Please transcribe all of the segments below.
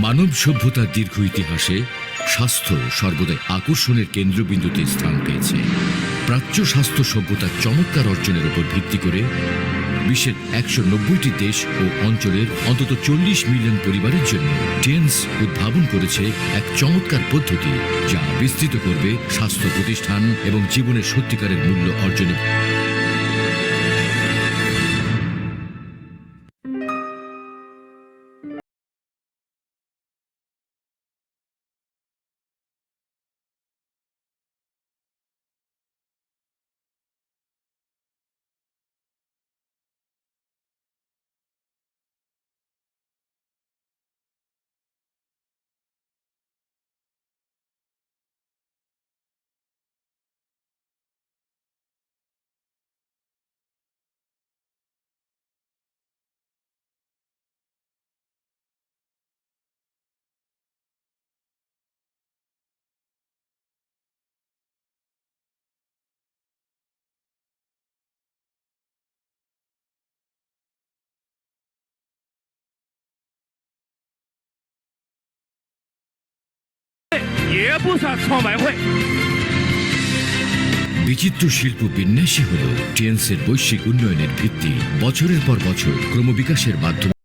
মানব সভ্যতার দীর্ঘ ইতিহাসে স্বাস্থ্য সর্বদাই আকর্ষণের কেন্দ্রবিন্দুতে স্থান পেয়েছে। প্রাচ্য স্বাস্থ্য সভ্যতার চমৎকার অর্জনের উপর ভিত্তি করে বিশ্বের ১৯০টি দেশ ও অঞ্চলের অন্তত ৪০ মিলিয়ন পরিবারের জন্য টেন্স উদ্ভাবন করেছে এক চমৎকার পদ্ধতি, যা বিস্তৃত করবে স্বাস্থ্য প্রতিষ্ঠান এবং জীবনের সত্যিকারের মূল্য অর্জনে। বিচিত্র শিল্প বিন্যাসই হল টেন্সের বৈশ্বিক উন্নয়নের ভিত্তি। বছরের পর বছর ক্রমবিকাশের মাধ্যমে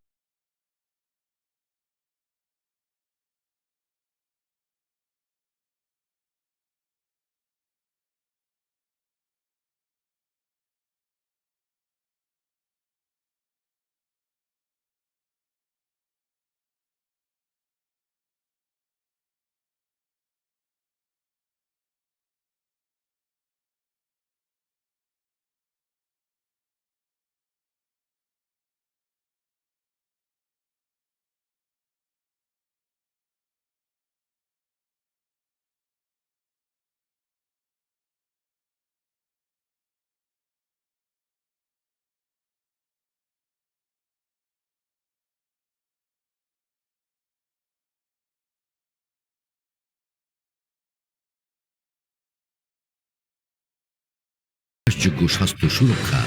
যোগ্য স্বাস্থ্য সুরক্ষা,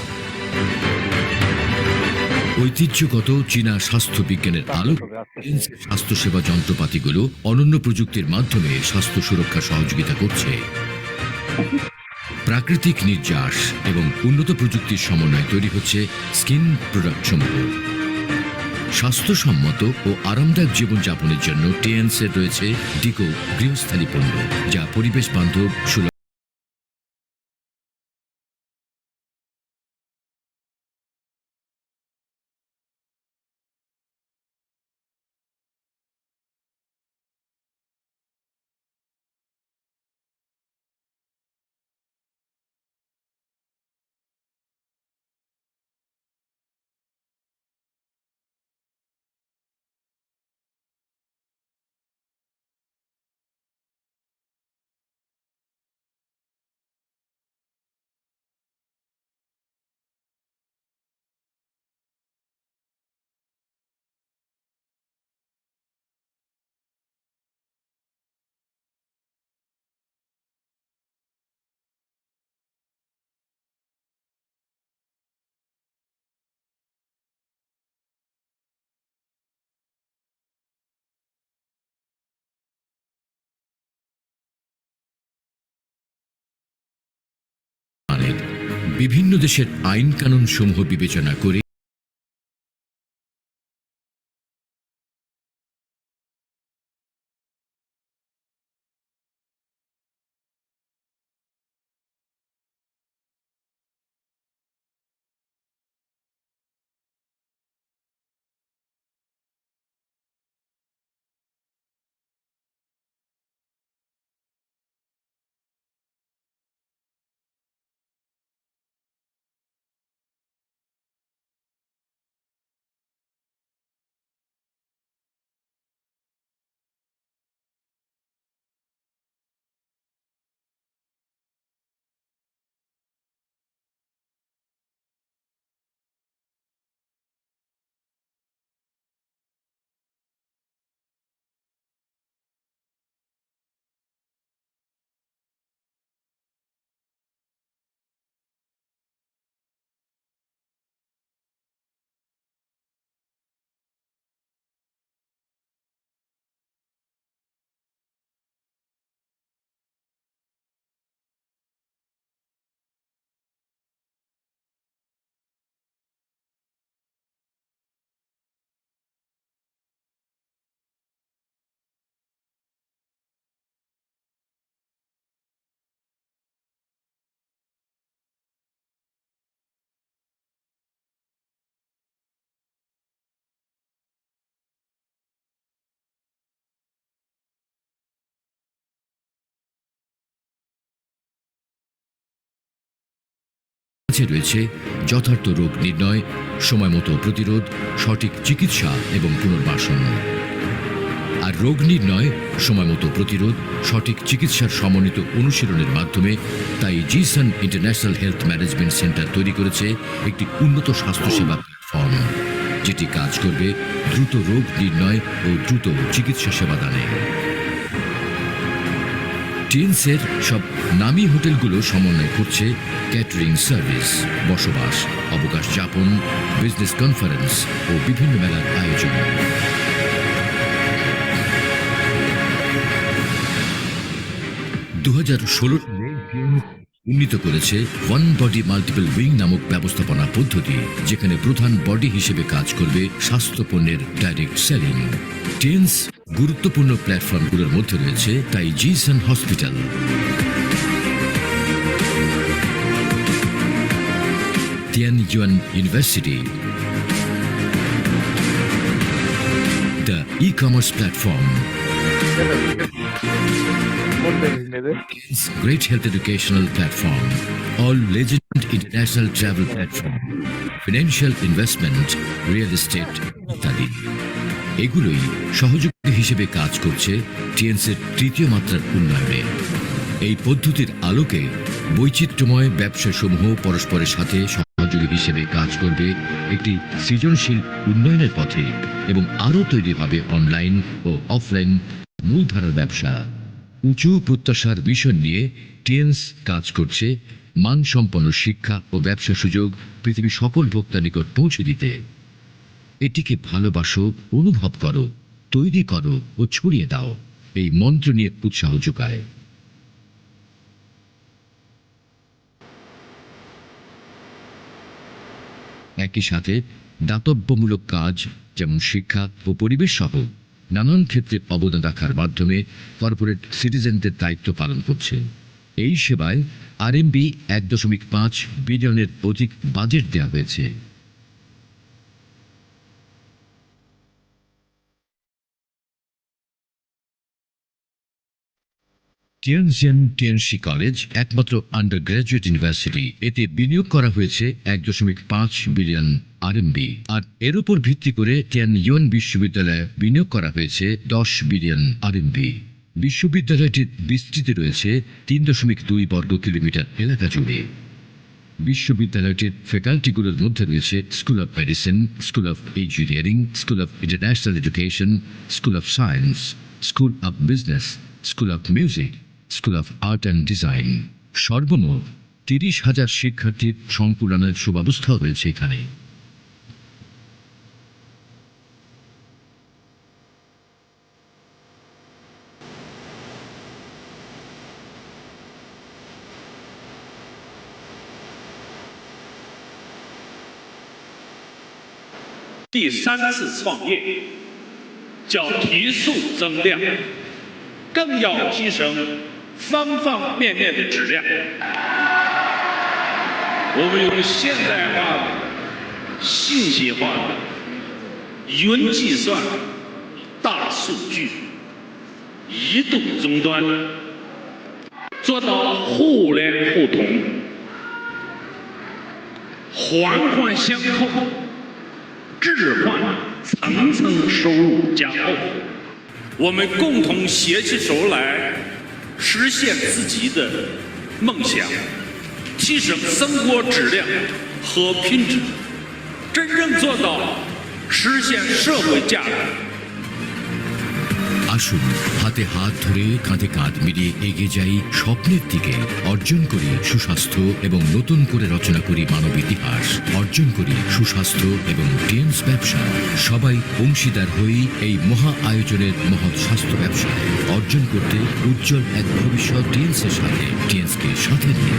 ঐতিহ্যগত চীনা স্বাস্থ্য বিজ্ঞানের আলোকে স্বাস্থ্যসেবা যন্ত্রপাতিগুলো অনন্য প্রযুক্তির মাধ্যমে স্বাস্থ্য সুরক্ষা সহযোগিতা করছে। প্রাকৃতিক নির্যাস এবং উন্নত প্রযুক্তির সমন্বয়ে তৈরি হচ্ছে স্কিন প্রোডাক্ট সমূহ। স্বাস্থ্যসম্মত ও আরামদায়ক জীবনযাপনের জন্য টিএনসের রয়েছে ডিকো গৃহস্থালী পণ্য, যা পরিবেশ বান্ধব, সুলভ। বিভিন্ন দেশের আইন কানুন সমূহ বিবেচনা করে টিএনসে রয়েছে যথার্থ রোগ নির্ণয়, সময়মতো প্রতিরোধ, সঠিক চিকিৎসা এবং পুনর্বাসন। আর রোগ নির্ণয়, সময়মতো প্রতিরোধ, সঠিক চিকিৎসার সমন্বিত অনুশীলনের মাধ্যমে তাই Jisan international health management centre তৈরি করেছে একটি উন্নত স্বাস্থ্যসেবা প্ল্যাটফর্ম, যেটি কাজ করবে দ্রুত রোগ নির্ণয় ও দ্রুত চিকিৎসা সেবা দানে। টিএনসের সব নামী হোটেলগুলো সমন্বয় করছে ক্যাটারিং সার্ভিস, বসবাস, অবকাশ যাপন, বিজনেস কনফারেন্স ও বিভিন্ন মেলার আয়োজন। 2016 সালে উন্নীত করেছে ওয়ান বডি মাল্টিপল উইং নামক ব্যবস্থাপনা পদ্ধতি, যেখানে প্রধান বডি হিসেবে কাজ করবে স্বাস্থ্য পণ্যের ডাইরেক্ট সেলিং। টিএনস গুরুত্বপূর্ণ প্ল্যাটফর্মগুলোর মধ্যে রয়েছে তাই Jisan hospital, Tianyuan university, the ecommerce platform, Great Health Educational Platform, All Legend International Travel Platform, Financial Investment, Real Estate ইত্যাদি। এগুলোই সহযোগী হিসেবে কাজ করছে টিএনসের তৃতীয় মাত্রার উন্নয়নে। এই পদ্ধতির আলোকে বৈচিত্র্যময় ব্যবসাসমূহ পরস্পরের সাথে সহযোগী হিসেবে কাজ করবে একটি সৃজনশীল উন্নয়নের পথে এবং আরও তৈরি হবে অনলাইন ও অফলাইন মূলধারার ব্যবসা। উঁচু প্রত্যাশার বিষয় নিয়ে টিএনস কাজ করছে মানসম্পন্ন শিক্ষা ও ব্যবসা সুযোগ পৃথিবীর সকল ভোক্তার নিকট পৌঁছে দিতে। এটিকে ভালোবাসো, অনুভব করো, তৈরি করো ও ছড়িয়ে দাও, এই মন্ত্র নিয়ে উৎসাহ যোগায়। একই সাথে দাতব্যমূলক কাজ যেমন শিক্ষা ও পরিবেশ সহ নানান ক্ষেত্রে অবদান রাখার মাধ্যমে কর্পোরেট সিটিজেনদের দায়িত্ব পালন করছে। এই সেবায় আরএমবি 1.5 বিলিয়নের অধিক বাজেট দেওয়া হয়েছে। টিএনজিএন টিএনসি কলেজ একমাত্র আন্ডার গ্রাজুয়েট ইউনিভার্সিটি। এতে বিনিয়োগ করা হয়েছে 1.5 বিলিয়ন আরএমবি, আর এর উপর ভিত্তি করে তিয়ানইউয়ান বিশ্ববিদ্যালয়ে বিনিয়োগ করা হয়েছে 10 বিলিয়ন আরএমবি। বিশ্ববিদ্যালয়টির বিস্তৃতি রয়েছে 3.2 বর্গ কিলোমিটার এলাকা জুড়ে। বিশ্ববিদ্যালয়টির ফ্যাকাল্টিগুলোর মধ্যে রয়েছে school of medicine, school of engineering, school of international education, school of science, school of business, school of music, school of art and design. সর্বমোট 30,000 শিক্ষার্থীর সংকুলানের সুব্যবস্থা রয়েছে এখানে।第3次创业叫提速增量，更要提升方方面面的质量。我们用现代化的、信息化的云计算、大数据、移动终端，做到互联互通、环环相扣。置换层层收入加厚，我们共同携起手来，实现自己的梦想，提升生活质量和品质，真正做到实现社会价值。আসুন হাতে হাত ধরে কাঁধে কাঁধ মিলিয়ে এগিয়ে যাই স্বপ্নের দিকে। অর্জন করি সুস্বাস্থ্য এবং নতুন করে রচনা করি মানব ইতিহাস। অর্জন করি সুস্বাস্থ্য এবং টিএনস ব্যবসা। সবাই অংশীদার হই এই মহা আয়োজনের মহৎ স্বাস্থ্য ব্যবসায়। অর্জন করতে উজ্জ্বল এক ভবিষ্যৎ টিএনসের সাথে, টিএনসকে সাথে নিয়ে।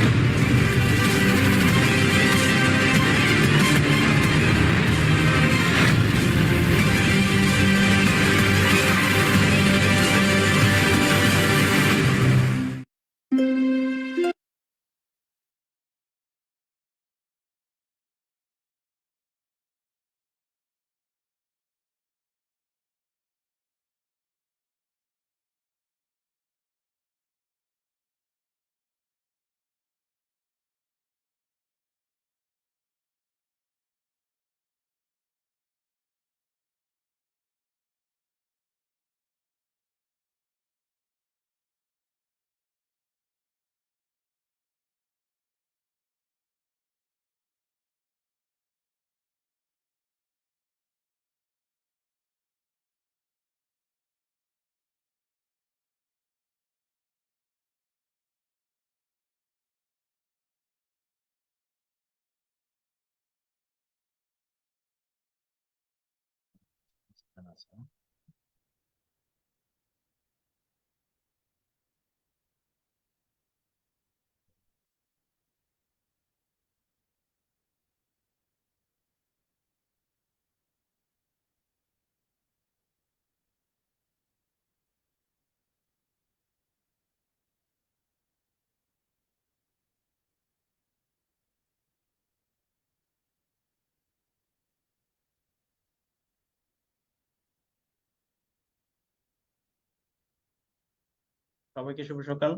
সবাইকে শুভ সকাল।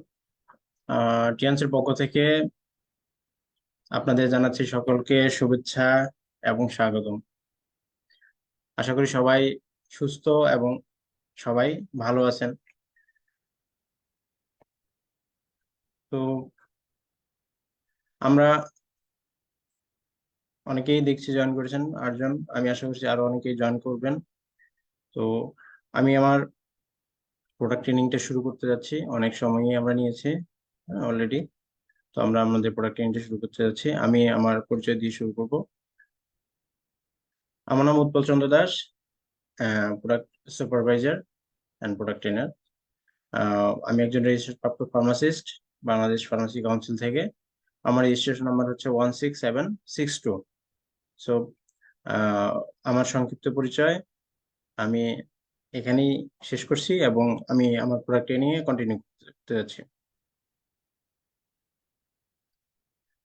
টিয়ান্সের পক্ষ থেকে আপনাদের জানাচ্ছি সকলকে শুভেচ্ছা এবং স্বাগতম। আশা করি সবাই সুস্থ এবং সবাই ভালো আছেন। তো আমরা অনেকেই দেখছি জয়েন করেছেন 8 জন, আমি আশা করছি আরো অনেকেই জয়েন করবেন। তো আমি আমার প্রোডাক্ট ট্রেনিংটা শুরু করতে যাচ্ছি, অনেক সময়ই আমরা নিয়েছি অলরেডি। তো আমরা আমাদের প্রোডাক্ট ট্রেনিংটা শুরু করতে যাচ্ছি। আমি আমার পরিচয় দিয়ে শুরু করব। আমার নাম Utpal Chandra Das, product supervisor and product trainer. আমি একজন রেজিস্ট্রেশন প্রাপ্ত ফার্মাসিস্ট, বাংলাদেশ ফার্মাসি কাউন্সিল থেকে। আমার রেজিস্ট্রেশন নাম্বার হচ্ছে 16762। সো আমার সংক্ষিপ্ত পরিচয় আমি এখানেই শেষ করছি এবং আমি আমার প্রোডাক্ট নিয়ে কন্টিনিউ করতে যাচ্ছি।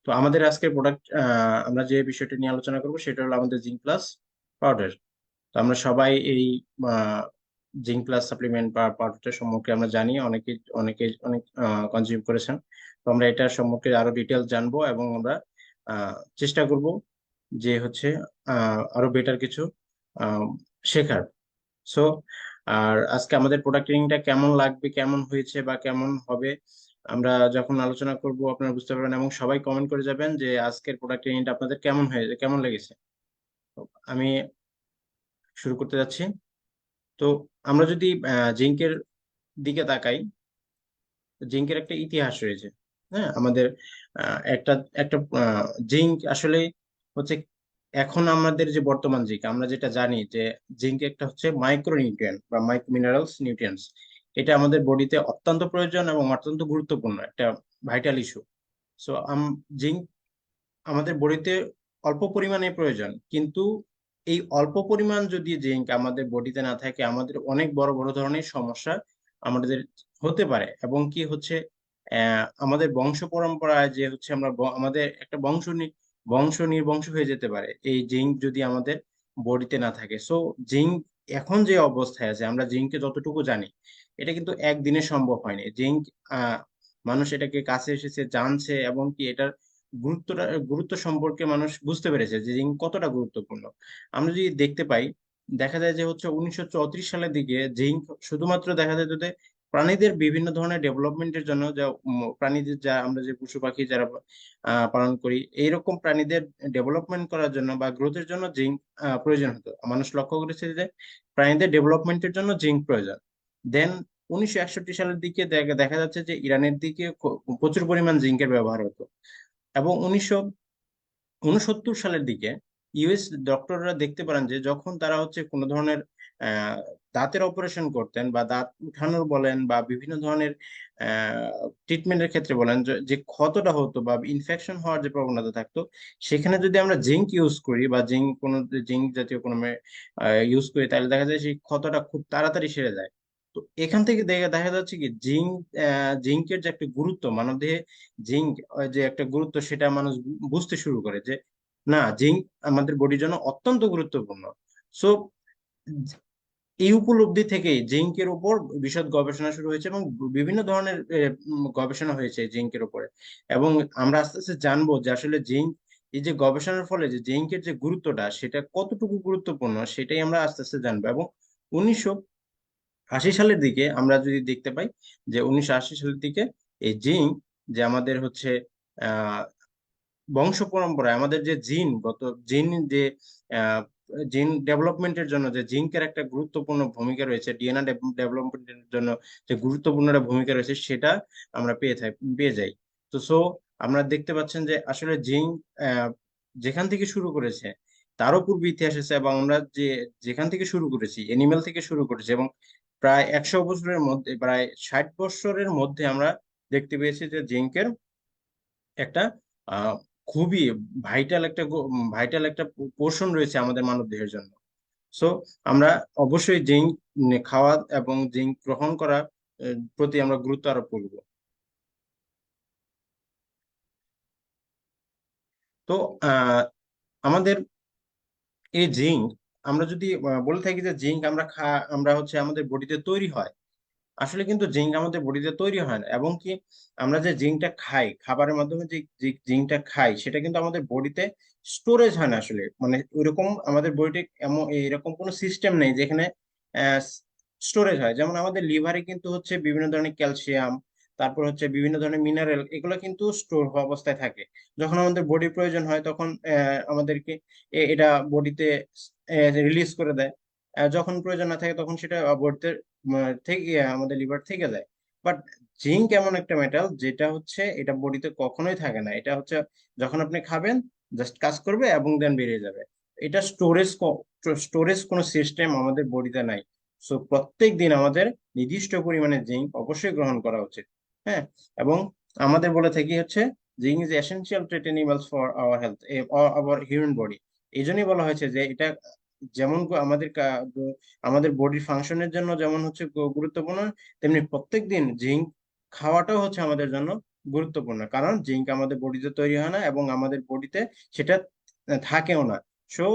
তো আমাদের আজকের প্রোডাক্ট, আমরা যে বিষয়টা নিয়ে আলোচনা করবো সেটা হলো আমাদের জিঙ্ক প্লাস পাউডার। তো আমরা সবাই এই জিঙ্ক প্লাস সাপ্লিমেন্ট বা পাউডারটা সম্পর্কে আমরা জানি, অনেকে অনেকে অনেক কনজিউম করেছেন। তো আমরা এটা সম্পর্কে আরো ডিটেলস জানবো এবং আমরা চেষ্টা করব যে হচ্ছে আরো বেটার কিছু আহ, শেখার। সো আর আজকে আমাদের প্রোডাক্ট ট্রেনিংটা কেমন লাগবে, কেমন হয়েছে বা কেমন হবে, আমরা যখন আলোচনা করব আপনারা বুঝতে পারবেন এবং সবাই কমেন্ট করে যাবেন যে আজকের প্রোডাক্ট ট্রেনিংটা আপনাদের কেমন হয়েছে, কেমন লেগেছে। তো আমি শুরু করতে যাচ্ছি। তো আমরা যদি জিঙ্কের দিকে তাকাই, জিঙ্কের একটা ইতিহাস রয়েছে। হ্যাঁ, আমাদের একটা একটা জিঙ্ক আসলে হচ্ছে, এখন আমাদের যে বর্তমান জিঙ্ক আমরা যেটা জানি যে জিঙ্ক একটা হচ্ছে মাইক্রো নিউট্রিয়েন্ট বা মাইক্রো মিনারেলস নিউট্রিয়েন্টস। এটা আমাদের বডিতে অত্যন্ত প্রয়োজন এবং অত্যন্ত গুরুত্বপূর্ণ একটা ভাইটাল ইস্যু। সো জিঙ্ক আমাদের বডিতে অল্প পরিমাণে প্রয়োজন, কিন্তু এই অল্প পরিমাণ যদি জিঙ্ক আমাদের বডিতে না থাকে, আমাদের অনেক বড় বড় ধরনের সমস্যা আমাদের হতে পারে। এবং কি হচ্ছে, আমাদের বংশ পরম্পরায় যে হচ্ছে আমরা আমাদের একটা বংশ নির্বংশ হয়ে যেতে পারে এই জিঙ্ক যদি আমাদের বডিতে না থাকে। সো জিঙ্ক এখন যে অবস্থায় আছে, আমরা জিঙ্ককে যতটুকু জানি, এটা কিন্তু একদিনে সম্ভব হয়নি। জিঙ্ক মানুষ এটাকে কাছে এসেছে, জানছে এবং কি এটার গুরুত্ব সম্পর্কে মানুষ বুঝতে পেরেছে যে জিঙ্ক কতটা গুরুত্বপূর্ণ। আমরা যদি দেখতে পাই, দেখা যায় যে হচ্ছে 1934 সালের দিকে জিঙ্ক শুধুমাত্র দেখা যায় যে প্রাণীদের বিভিন্ন ধরনের ডেভেলপমেন্টের জন্য, যা প্রাণীদের যা আমরা যে পশু পাখি যারা পালন করি, এইরকম প্রাণীদের ডেভেলপমেন্ট করার জন্য বা গ্রোথের জন্য জিঙ্ক প্রয়োজন হতো। মানুষ লক্ষ্য করেছে যে প্রাণীদের ডেভেলপমেন্টের জন্য জিঙ্ক প্রয়োজন। দেন 1961 সালের দিকে দেখা যাচ্ছে যে ইরানের দিকে প্রচুর পরিমাণ জিঙ্কের ব্যবহার হতো। এবং 1969 সালের দিকে ইউএস ডক্টররা দেখতে পারেন যে যখন তারা হচ্ছে কোনো ধরনের আহ, দাঁতের অপারেশন করতেন বা দাঁত উঠানোর বলেন বা বিভিন্ন ধরনের ট্রিটমেন্টের ক্ষেত্রে বলেন, যে ক্ষতটা হতো বা ইনফেকশন হওয়ার যে প্রবণতা থাকতো, সেখানে যদি আমরা জিঙ্ক ইউজ করি বা জিঙ্ক জাতীয় কোনো ইউজ করি, তাহলে দেখা যায় সেই ক্ষতটা খুব তাড়াতাড়ি সেরে যায়। তো এখান থেকে দেখা যাচ্ছে কি জিঙ্কের যে একটা গুরুত্ব মানবদেহে, জিঙ্ক যে একটা গুরুত্ব সেটা মানুষ বুঝতে শুরু করে যে না, জিঙ্ক আমাদের বডির জন্য অত্যন্ত গুরুত্বপূর্ণ। সো এই উপলব্ধি থেকে জিঙ্কের উপর বিশদ গবেষণা শুরু হয়েছে এবং বিভিন্ন ধরনের গবেষণা হয়েছে জিঙ্কের উপরে। এবং আমরা আস্তে আস্তে জানবো যে আসলে জিঙ্ক, এই যে গবেষণার ফলে যে জিঙ্কের যে গুরুত্বটা সেটা কতটুকু গুরুত্বপূর্ণ, সেটাই আমরা আস্তে আস্তে জানবো। এবং 1980 সালের দিকে আমরা যদি দেখতে পাই যে 1980 সালের দিকে এই জিঙ্ক, যে আমাদের হচ্ছে আহ বংশ পরম্পরায় আমাদের যে জিন যে জিন ডেভেলপমেন্টের জন্য যে জিঙ্কের একটা গুরুত্বপূর্ণ ভূমিকা রয়েছে, ডিএনএ ডেভেলপমেন্টের জন্য যে গুরুত্বপূর্ণ একটা ভূমিকা রয়েছে, সেটা আমরা পেয়ে যাই। তো আমরা দেখতে পাচ্ছেন যে আসলে জিঙ্ক যেখান থেকে শুরু করেছে, তারও পূর্বে ইতিহাস আছে, এবং আমরা যেখান থেকে শুরু করেছি, এনিমেল থেকে শুরু করেছি, এবং প্রায় 100 বছরের মধ্যে, প্রায় 60 বছরের মধ্যে আমরা দেখতে পেয়েছি যে জিঙ্কের একটা আহ খুবই ভাইটাল একটা পোর্শন রয়েছে আমাদের মানব দেহের জন্য। সো আমরা অবশ্যই জিঙ্ক খাওয়া এবং জিঙ্ক গ্রহণ করা প্রতি আমরা গুরুত্ব আরোপ করব। তো আহ আমাদের এই জিঙ্ক, আমরা যদি বলে থাকি যে জিঙ্ক আমরা হচ্ছে আমাদের বডিতে তৈরি হয়, আসলে কিন্তু জিঙ্ক আমাদের বডিতে তৈরি হয় না। এবং কি আমরা যে জিঙ্কটা খাই, খাবারের মাধ্যমে যে জিঙ্কটা খাই, সেটা কিন্তু আমাদের বডিতে স্টোরেজ হয় না আসলে। মানে ওইরকম আমাদের বডিতে এমন এরকম কোনো সিস্টেম নেই যেখানে স্টোরেজ হয়। যেমন আমাদের লিভারে কিন্তু হচ্ছে বিভিন্ন ধরনের ক্যালসিয়াম, তারপর হচ্ছে বিভিন্ন ধরনের মিনারেল, এগুলো কিন্তু স্টোর হওয়া অবস্থায় থাকে। যখন আমাদের বডির প্রয়োজন হয় তখন আমাদেরকে এটা বডিতে রিলিজ করে দেয়। যখন প্রয়োজন না থাকে তখন সেটা বডিতে থেকে আমাদের লিভার থেকে যায়। বাট জিঙ্ক এমন একটা মেটাল যেটা হচ্ছে এটা বডিতে কখনোই থাকে না। এটা হচ্ছে যখন আপনি খাবেন জাস্ট কাজ করবে এবং দেন বেরিয়ে যাবে। এটা স্টোরেজ কোনো সিস্টেম আমাদের বডিতে নাই। সো প্রত্যেক দিন আমাদের নির্দিষ্ট পরিমাণে জিঙ্ক অবশ্যই গ্রহণ করা উচিত। হ্যাঁ, এবং আমাদের বলে থাকি হচ্ছে zinc is essential to animals for our health, our human body. এই জন্যই বলা হয়েছে যে এটা যেমন আমাদের বডির ফাংশনের জন্য যেমন হচ্ছে গুরুত্বপূর্ণ, তেমনি প্রত্যেক দিন জিঙ্ক খাওয়াটাও হচ্ছে আমাদের জন্য গুরুত্বপূর্ণ। কারণ জিঙ্ক আমাদের বডিতে তৈরি হয় না এবং আমাদের বডিতে সেটা থাকেও না। সো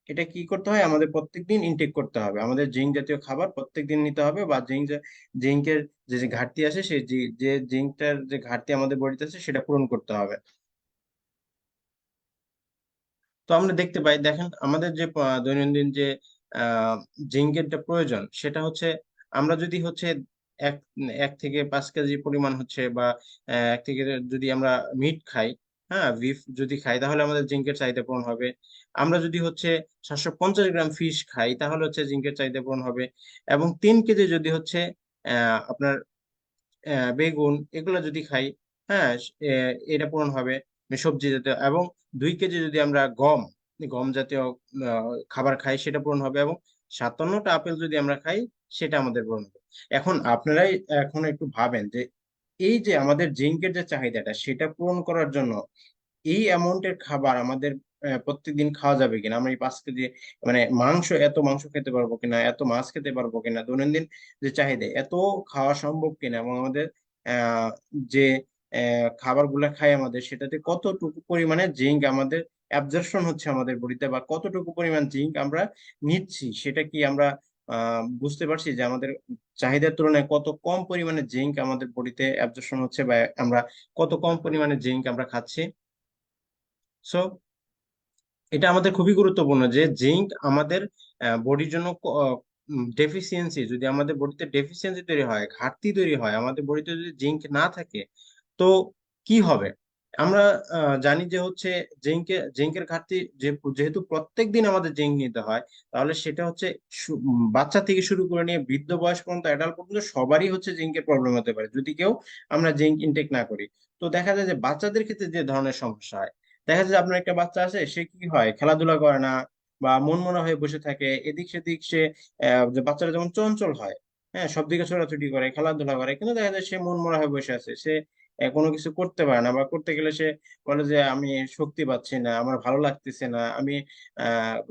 এটা কি করতে হয়, আমাদের প্রত্যেকদিন ইনটেক করতে হবে, আমাদের জিঙ্ক জাতীয় খাবার প্রত্যেকদিন নিতে হবে, বা জিঙ্কের যে ঘাটতি আছে, সেই যে জিঙ্কটার যে ঘাটতি আমাদের বডিতে আছে সেটা পূরণ করতে হবে। তো আমরা দেখতে পাই, দেখেন আমাদের যে দৈনন্দিন যে জিঙ্কের যে প্রয়োজন, সেটা হচ্ছে আমরা যদি হচ্ছে এক 1 থেকে 5 কেজি পরিমাণ হচ্ছে, বা 1 থেকে যদি আমরা মিট খাই, হ্যাঁ বিফ যদি খাই, তাহলে আমাদের জিঙ্কের চাহিদা পূরণ হবে। আমরা যদি হচ্ছে 750 গ্রাম ফিশ খাই, তাহলে হচ্ছে জিঙ্কের চাহিদা পূরণ হবে। এবং 3 কেজি যদি হচ্ছে আপনার বেগুন এগুলো যদি খাই, হ্যাঁ এটা পূরণ হবে, সবজি জাতীয়। এবং 2 কেজি যদি আমরা গম গম জাতীয় খাবার খাই, সেটা পূরণ হবে। এবং 57টা আপেল যদি আমরা খাই, সেটা আমাদের পূরণ হবে। এখন আপনারাই এখন একটু ভাবেন যে এই যে আমাদের জিঙ্কের যে চাহিদাটা, সেটা পূরণ করার জন্য এই অ্যামাউন্টের খাবার আমাদের প্রত্যেকদিন খাওয়া যাবে কিনা। আমরা এই 5 কেজি মানে এত মাংস খেতে পারবো কিনা, এত মাছ খেতে পারবো কিনা, দৈনন্দিন যে চাহিদা এত খাওয়া সম্ভব কিনা, এবং আমাদের আহ যে খাবারগুলা খাই আমাদের, সেটাতে কতটুকু পরিমাণে জিঙ্ক আমাদের অ্যাবজর্পশন হচ্ছে আমাদের বডিতে, বা কতটুকু পরিমাণ জিঙ্ক আমরা নিচ্ছি, সেটা কি আমরা বুঝতে পারছি যে আমাদের চাহিদার তুলনায় কত কম পরিমাণে জিঙ্ক আমাদের বডিতে অ্যাবজর্পশন হচ্ছে, বা আমরা কত কম পরিমাণে জিঙ্ক আমরা খাচ্ছি। সো এটা আমাদের খুবই গুরুত্বপূর্ণ যে জিঙ্ক আমাদের বডির জন্য ডেফিসিয়েন্সি, যদি আমাদের বডিতে ডেফিসিয়েন্সি তৈরি হয়, ঘাটতি তৈরি হয়, আমাদের বডিতে যদি জিঙ্ক না থাকে, তো কি হবে। আমরা জানি যে হচ্ছে জিঙ্কের ঘাটতি, যেহেতু প্রত্যেক দিন আমাদের জিঙ্ক নিতে হয়, তাহলে সেটা হচ্ছে বাচ্চা থেকে শুরু করে নিয়ে বৃদ্ধ বয়স পর্যন্ত, অ্যাডাল্ট পর্যন্ত সবারই হচ্ছে জিঙ্কের প্রবলেম হতে পারে যদি কেউ আমরা জিঙ্ক ইনটেক না করি। তো দেখা যায় যে বাচ্চাদের ক্ষেত্রে যে ধরনের সমস্যা হয়, দেখা যায় যে আপনার একটা বাচ্চা আছে, সে কি হয়, খেলাধুলা করে না, বা মনমরা হয়ে বসে থাকে, এদিক সেদিক সে যে বাচ্চারা যেমন চঞ্চল হয়, হ্যাঁ সব দিকে ছোটাছুটি করে, খেলাধুলা করে, কিন্তু দেখা যায় সে মনমরা হয়ে বসে আছে, সে কোনো কিছু করতে পারে না, বা করতে গেলে সে বলে যে আমি শক্তি পাচ্ছি না, আমার ভালো লাগতেছে না, আমি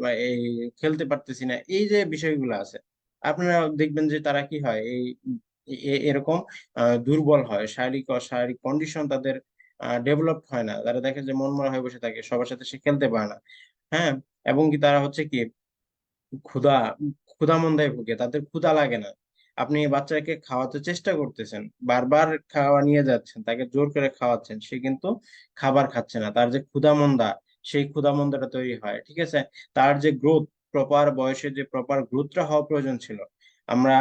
বা এই খেলতে পারতেছি না। এই যে বিষয়গুলো আছে, আপনারা দেখবেন যে তারা কি হয়, এই এরকম দুর্বল হয়, শারীরিক কন্ডিশন তাদের ডেভেলপ হয় না, তারা দেখে যে মনমরা হয়ে বসে থাকে, সবার সাথে সে খেলতে পারে না। হ্যাঁ, এবং কি তারা হচ্ছে কি ক্ষুধা ক্ষুধা মন্দায় ভুগে, তাদের ক্ষুধা লাগে না। আপনি বাচ্চাকে খাওয়াতে চেষ্টা করতেছেন, বারবার খাওয়া নিয়ে যাচ্ছেন, তাকে জোর করে খাওয়াচ্ছেন, সে কিন্তু খাবার খাচ্ছে না। তার যে ক্ষুধা মন্দা, সেই ক্ষুধা মন্দাটা তৈরি হয়, ঠিক আছে। তার যে গ্রোথ, প্রপার বয়সে যে প্রপার গ্রোথটা হওয়া প্রয়োজন ছিল, আমরা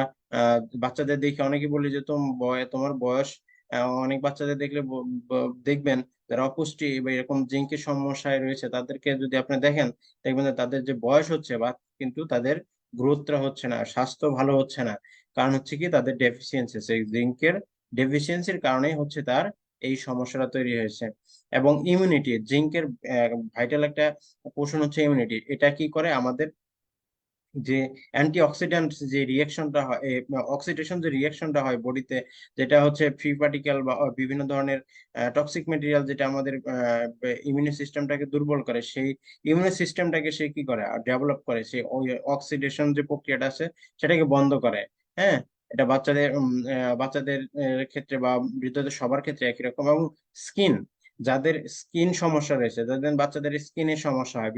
বাচ্চাদের দেখে অনেকে বলি যে তোমার বয়স, অনেক বাচ্চাদের দেখলে দেখবেন যারা অপুষ্টি বা এরকম জিঙ্কের সমস্যায় রয়েছে, তাদেরকে যদি আপনি দেখেন, দেখবেন যে তাদের যে বয়স হচ্ছে, বা কিন্তু তাদের গ্রোথটা হচ্ছে না, স্বাস্থ্য ভালো হচ্ছে না। কারণ হচ্ছে কি, তাদের ডেফিসিয়েন্সি, সেই জিঙ্কের ডেফিসিয়েন্সির কারণেই হচ্ছে তার এই সমস্যাটা তৈরি হয়েছে। এবং ইমিউনিটি, জিঙ্কের ভাইটাল একটা পোর্শন হচ্ছে ইমিউনিটি। এটা কি করে আমাদের যে অ্যান্টিঅক্সিডেন্ট যে রিয়াকশনটা হয়, অক্সিডেশন যে রিয়াকশনটা হয় বডিতে, যেটা হচ্ছে ফ্রি পার্টিকেল বা বিভিন্ন ধরনের টক্সিক মেটেরিয়াল যেটা আমাদের ইমিউনি সিস্টেমটাকে দুর্বল করে, সেই ইমিউনি সিস্টেমটাকে সে কি করে ডেভেলপ করে, সেই ওই অক্সিডেশন যে প্রক্রিয়াটা আছে সেটাকে বন্ধ করে। হ্যাঁ, এটা বাচ্চাদের ক্ষেত্রে বা বৃদ্ধদের সবার ক্ষেত্রে একই রকম। এবং স্কিন, যাদের স্কিন সমস্যা রয়েছে, যাদের বাচ্চাদের স্কিনের সমস্যা হয়,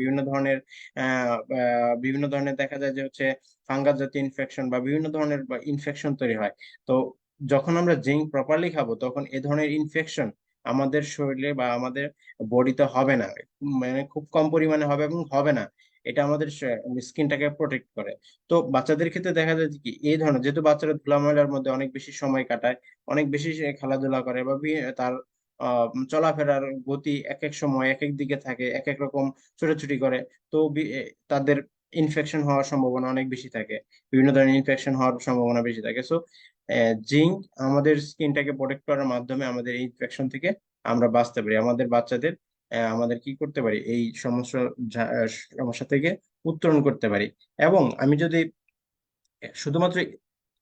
বিভিন্ন ধরনের দেখা যায় যে হচ্ছে ফাঙ্গাস জাতীয় ইনফেকশন বা বিভিন্ন ধরনের ইনফেকশন তৈরি হয়। তো যখন আমরা জিঙ্ক প্রপারলি খাবো তখন এ ধরনের ইনফেকশন আমাদের শরীরে বা আমাদের বডিতে হবে না, মানে খুব কম পরিমাণে হবে এবং হবে না। এটা আমাদের স্কিনটাকে প্রোটেক্ট করে। তো বাচ্চাদের ক্ষেত্রে দেখা যায় যে কি এই ধরনের, যেহেতু বাচ্চারা ধুলাময়লার মধ্যে অনেক বেশি সময় কাটায়, অনেক বেশি সে খেলাধুলা করে বা তার চলাফেরার গতি এক এক সময় এক এক দিকে থাকে, এক এক রকম ছোটাছুটি করে। তো তাদের ইনফেকশন হওয়ার সম্ভাবনা অনেক বেশি থাকে, বিভিন্ন ধরনের ইনফেকশন হওয়ার সম্ভাবনা বেশি থাকে। সো জিঙ্ক আমাদের স্কিনটাকে প্রোটেক্ট করার মাধ্যমে আমাদের এই ইনফেকশন থেকে আমরা বাঁচতে পারি। আমাদের বাচ্চাদের আমাদের কি করতে পারি, এই সমস্যা থেকে উত্তরণ করতে পারি। এবং আমি যদি শুধুমাত্র,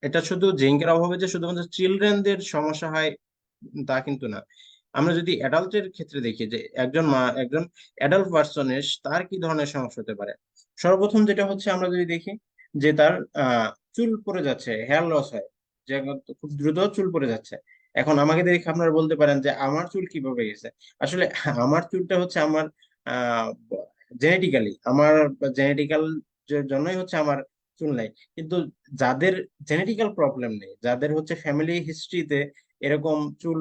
এটা শুধু জিঙ্কের অভাবে যে শুধুমাত্র চিলড্রেনদের সমস্যা হয় তা কিন্তু না। আমরা যদি অ্যাডাল্টের ক্ষেত্রে দেখি যে একজন অ্যাডাল্ট পার্সনের তার কি ধরনের সমস্যা হতে পারে। সর্বপ্রথম যেটা হচ্ছে, আমরা যদি দেখি যে তার চুল পড়ে যাচ্ছে, হেয়ার লস হয়, যে খুব দ্রুত চুল পড়ে যাচ্ছে। এখন আমাকে দেখে আপনারা বলতে পারেন যে আমার চুল কিভাবে গেছে। আসলে আমার চুলটা হচ্ছে আমার আহ আমার জেনেটিক্যাল জন্যই হচ্ছে আমার চুল নাই। কিন্তু যাদের জেনেটিক্যাল প্রবলেম নেই, যাদের হচ্ছে ফ্যামিলি হিস্ট্রিতে এরকম চুল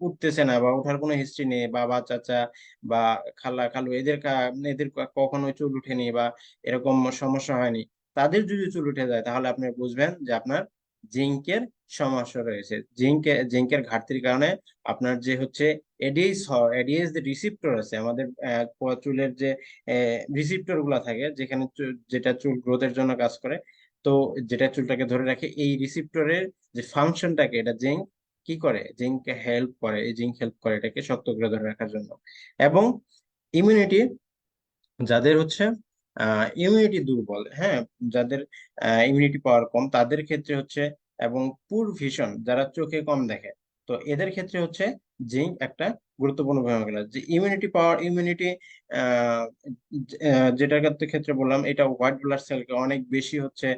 উঠতেছে না বা ওঠার কোনো হিস্ট্রি নেই, বাবা চাচা বা খালা খালু এদের কখনো চুল উঠেনি বা এরকম সমস্যা হয়নি, তাদের যদি চুল উঠে যায় তাহলে আপনি বুঝবেন যে আপনার জিঙ্কের সমস্যা রয়েছে। জিঙ্কের ঘাটতির কারণে আপনার যে হচ্ছে এডিএস যে রিসিপ্টর আছে আমাদের চুলের যে রিসিপ্টর গুলা থাকে, যেটা চুল গ্রোথের জন্য কাজ করে, তো যেটা চুলটাকে ধরে রাখে, এই রিসিপ্টরের যে ফাংশনটাকে এটা জিঙ্ক কি করে, জিঙ্ক হেল্প করে, এই জিঙ্ক হেল্প করে এটাকে শক্ত করে ধরে রাখার জন্য। এবং ইমিউনিটি, যাদের হচ্ছে ইমিউনিটি দুর্বল, হ্যাঁ, যাদের ইমিউনিটি পাওয়ার কম তাদের ক্ষেত্রে হচ্ছে, এবং পুর ভিশন, যারা চোখে কম দেখে, তো এদের ক্ষেত্রে হচ্ছে জিঙ্ক একটা গুরুত্বপূর্ণ ভূমিকা রাখে। যে ইমিউনিটি যেটার ক্ষেত্রে বললাম, এটা হোয়াইট ব্লাড সেলকে অনেক বেশি হচ্ছে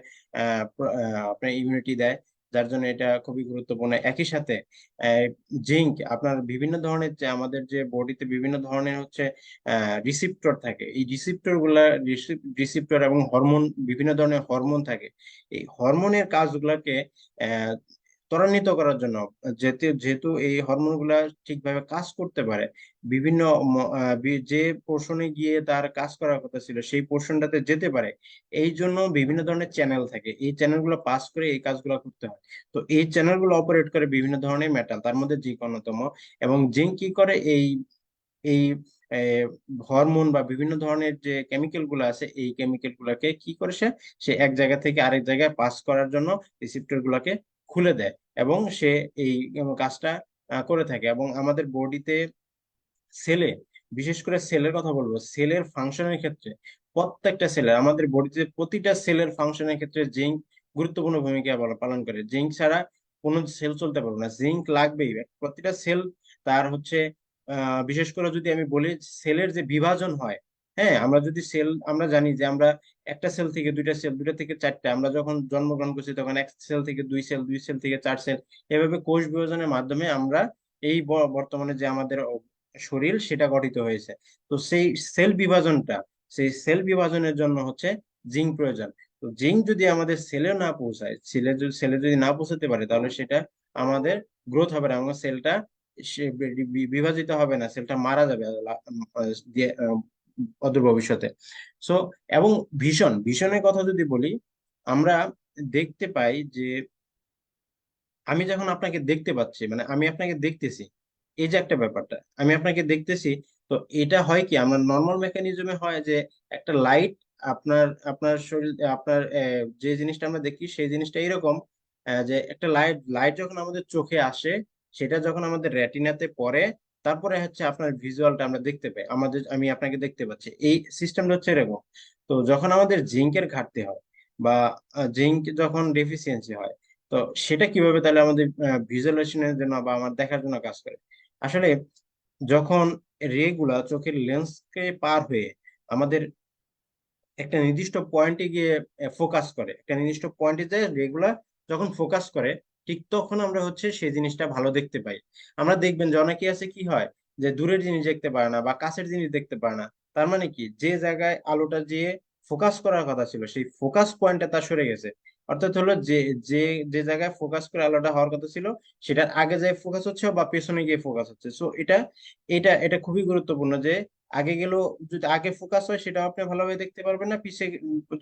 আপনার ইমিউনিটি দেয়, যার জন্য এটা খুবই গুরুত্বপূর্ণ। একই সাথে জিঙ্ক আপনার বিভিন্ন ধরনের, যে আমাদের যে বডিতে বিভিন্ন ধরনের হচ্ছে রিসিপ্টর থাকে, এই রিসিপ্টর এবং হরমোন, বিভিন্ন ধরনের হরমোন থাকে। এই হরমোনের কাজগুলাকে আহ, ত্বরান্বিত করার জন্য, যেহেতু এই হরমোনগুলা ঠিকভাবে কাজ করতে পারে, বিভিন্ন যে পোর্শনে গিয়ে তার কাজ করার কথা ছিল সেই পোর্শনটাতে যেতে পারে, এই জন্য বিভিন্ন ধরনের চ্যানেল থাকে, এই চ্যানেলগুলো পাস করে এই কাজগুলো করতে হয়। তো এই চ্যানেলগুলো অপারেট করে বিভিন্ন ধরনের মেটাল, তার মধ্যে জিঙ্ক অন্যতম। এবং জিঙ্ক কি করে, এই এই হরমোন বা বিভিন্ন ধরনের যে কেমিক্যাল গুলো আছে, এই কেমিক্যাল গুলাকে কি করে, সে সে এক জায়গা থেকে আরেক জায়গায় পাস করার জন্য রিসিপ্টর গুলাকে খুলে দেয়, এবং সে এই কাজটা করে থাকে। এবং আমাদের বডিতে সেলে, বিশেষ করে সেলের কথা বলবো, সেলের ফাংশনের ক্ষেত্রে, প্রত্যেকটা সেলের, আমাদের বডিতে প্রতিটা সেলের ফাংশনের ক্ষেত্রে জিঙ্ক গুরুত্বপূর্ণ ভূমিকা পালন করে। জিঙ্ক ছাড়া কোনো সেল চলতে পারবে না, জিঙ্ক লাগবেই প্রতিটা সেল। তার হচ্ছে বিশেষ করে যদি আমি বলি, সেলের যে বিভাজন হয়, হ্যাঁ, আমরা জানি যে আমরা একটা সেল থেকে দুইটা সেল, দুইটা থেকে চারটা, আমরা যখন জন্মগ্রহণ করছি তখন এক সেল থেকে দুই সেল, দুই সেল থেকে চার সেল, এভাবে কোষ বিভাজনের মাধ্যমে আমরা এই বর্তমানে যে আমাদের শরীর সেটা গঠিত হয়েছে। তো সেই সেল বিভাজনের জন্য হচ্ছে জিঙ্ক প্রয়োজন। তো জিঙ্ক যদি আমাদের সেলে না পৌঁছায়, সেলে যদি না পৌঁছাতে পারে, তাহলে সেটা আমাদের গ্রোথ হবে না, আমার সেলটা বিভাজিত হবে না, সেলটা মারা যাবে অদূর ভবিষ্যতে। সো, এবং ভীষণের কথা যদি বলি, আমরা দেখতে পাই যে আমি যখন আপনাকে দেখতে পাচ্ছি, মানে আমি আপনাকে দেখতেছি, এই যে একটা ব্যাপারটা, আমি আপনাকে দেখতেছি, তো এটা হয় কি, আমরা নর্মাল মেকানিজমে হয় যে একটা লাইট আপনার আপনার শরীর আপনার যে জিনিসটা আমরা দেখি সেই জিনিসটা এরকম, যে একটা লাইট লাইট যখন আমাদের চোখে আসে, সেটা যখন আমাদের রেটিনাতে পড়ে, তারপরে হচ্ছে আপনার ভিজুয়ালটা আমরা দেখতে পাই, আমি আপনাকে দেখতে পাচ্ছি, এই সিস্টেমটা হচ্ছে এরকম। তো যখন আমাদের জিঙ্কের ঘাটতি হয় বা জিঙ্ক যখন ডেফিসিয়েন্সি হয়, তো সেটা কিভাবে তাহলে আমাদের ভিজুয়ালাইজেশনের জন্য বা আমার দেখার জন্য কাজ করে? আসলে যখন রে গুলা চোখের লেন্সকে পার হয়ে আমাদের একটা নির্দিষ্ট পয়েন্টে গিয়ে ফোকাস করে, একটা নির্দিষ্ট পয়েন্টে যে রেগুলার যখন ফোকাস করে, ঠিক তখন আমরা হচ্ছে সেই জিনিসটা ভালো দেখতে পাই। আমরা দেখবেন যে অনেকে আছে কি হয়, যে দূরের জিনিস দেখতে পারে না বা কাছের জিনিস দেখতে পারে না। তার মানে কি, যে জায়গায় আলোটা যে ফোকাস করার কথা ছিল সেই ফোকাস পয়েন্টটা তার সরে গেছে। অর্থাৎ হলো যে যে যে জায়গায় ফোকাস করে আলোটা হওয়ার কথা ছিল সেটার আগে যায় ফোকাস হচ্ছে বা পেছনে গিয়ে ফোকাস হচ্ছে। সো এটা এটা এটা খুবই গুরুত্বপূর্ণ যে আগে গেলেও, যদি আগে ফোকাস হয় সেটাও আপনি ভালোভাবে দেখতে পারবেন না, পিছে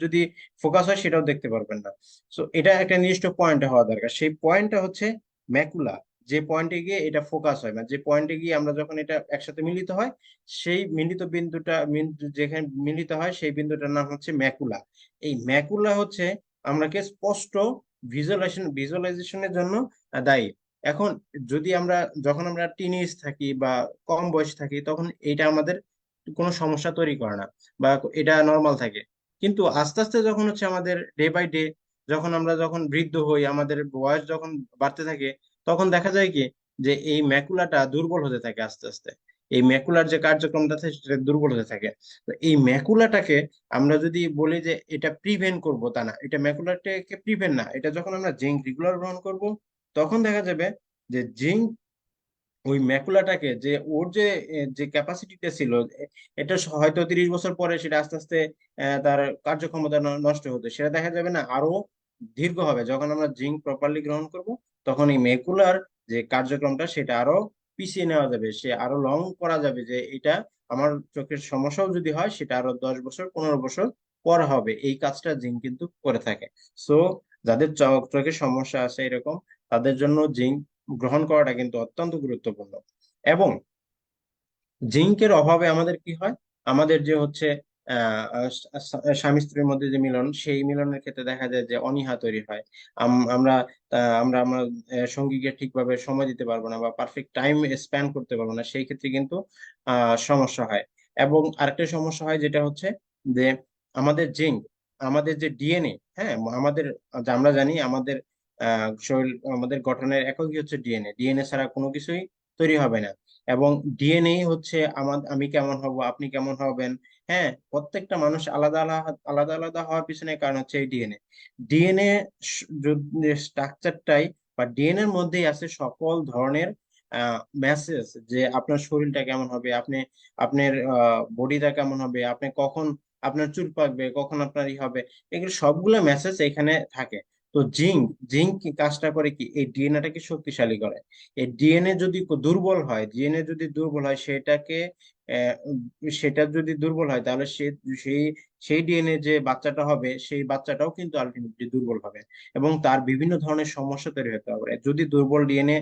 যদি ফোকাস হয় সেটাও দেখতে পারবেন না। সো এটা একটা নির্দিষ্ট পয়েন্টে হওয়া দরকার, সেই পয়েন্টটা হচ্ছে ম্যাকুলা। যে পয়েন্টে গিয়ে এটা ফোকাস হয়, মানে যে পয়েন্টে গিয়ে আমরা যখন এটা একসাথে মিলিত হয়, সেই মিলিত বিন্দুটা যেখানে মিলিত হয় সেই বিন্দুটার নাম হচ্ছে ম্যাকুলা। এই ম্যাকুলা হচ্ছে আমরাকে স্পষ্ট ভিজুয়ালাইজেশনের জন্য দায়ী। এখন যদি আমরা, যখন আমরা টিনেজ থাকি বা কম বয়স থাকি, তখন এটা আমাদের কোনো সমস্যা তৈরি করে না বা এটা নর্মাল থাকে। কিন্তু আস্তে আস্তে যখন হচ্ছে আমাদের ডে বাই ডে, যখন বৃদ্ধ হই, আমাদের বয়স যখন বাড়তে থাকে, তখন দেখা যায় কি, যে এই ম্যাকুলাটা দুর্বল হতে থাকে আস্তে আস্তে। এই ম্যাকুলার যে কার্যক্রমটা থাকে সেটা দুর্বল হতে থাকে। তো এই ম্যাকুলাটাকে আমরা যদি বলি যে এটা প্রিভেন্ট করব, তা না, এটা ম্যাকুলাটাকে প্রিভেন্ট না, এটা যখন আমরা জিঙ্ক রেগুলার গ্রহণ করব, তখন দেখা যাবে যে জিঙ্ক ওই ম্যাকুলাটাকে, যে ওর যে ক্যাপাসিটিটা ছিল, এটা হয়তো 30 বছর পরে সেটা আস্তে আস্তে তার কার্যক্ষমতা নষ্ট হতো, সেটা দেখা যাবে না, আরো দীর্ঘ হবে। যখন আমরা জিঙ্ক প্রপারলি গ্রহণ করব, তখন এই ম্যাকুলার যে কার্যক্রমটা সেটা আরো পিছিয়ে নেওয়া যাবে, সে আরো লং করা যাবে, যে এটা আমার চোখের সমস্যাও যদি হয় সেটা আরো 10 বছর 15 বছর পর হবে। এই কাজটা জিঙ্ক কিন্তু করে থাকে। সো যাদের চোখের সমস্যা আছে এরকম, তাদের জন্য জিঙ্ক গ্রহণ করাটা কিন্তু অত্যন্ত গুরুত্বপূর্ণ। এবং জিঙ্কের অভাবে আমাদের কি হয়, আমাদের যে হচ্ছে স্বামী স্ত্রীর মধ্যে যে মিলন, সেই মিলনের ক্ষেত্রে দেখা যায় যে অনীহা তৈরি হয়। আমরা আমরা আমরা সঙ্গীকে ঠিকভাবে সময় দিতে পারবো না বা পারফেক্ট টাইম স্পেন্ড করতে পারবো না, সেই ক্ষেত্রে কিন্তু সমস্যা হয়। এবং আরেকটা সমস্যা হয় যেটা হচ্ছে যে আমাদের জিঙ্ক, আমাদের যে ডিএনএ, হ্যাঁ, আমাদের, আমরা জানি আমাদের শরীর, আমাদের গঠনের এককই হচ্ছে ডিএনএ। ডিএনএ ছাড়া কোনো কিছুই তৈরি হবে না। এবং ডিএনএ হচ্ছে আমি কেমন হব, আপনি কেমন হবেন, হ্যাঁ, প্রত্যেকটা মানুষ আলাদা আলাদা আলাদা আলাদা হওয়ার পিছনে কারণ হচ্ছে এই ডিএনএ। ডিএনএ স্ট্রাকচারটাই বা ডিএনএ এর মধ্যেই আছে সকল ধরনের মেসেজ, যে আপনার শরীরটা কেমন হবে, আপনার বডিটা কেমন হবে, আপনি কখন আপনার চুল পাকবে, কখন আপনার ই হবে, এগুলো সবগুলো মেসেজ এখানে থাকে। তো জিঙ্ক কাজটা করে কি, এই ডিএনএটাকে শক্তিশালী করে। এই ডিএনএ যদি ডিএনএ যদি দুর্বল হয় সেটা যদি দুর্বল হয়, তাহলে সেই সেই ডিএনএ যে বাচ্চাটা হবে, সেই বাচ্চাটাও কিন্তু আলটিমেটলি দুর্বল হবে এবং তার বিভিন্ন ধরনের সমস্যা তৈরি হতে পারে। যদি দুর্বল ডিএনএ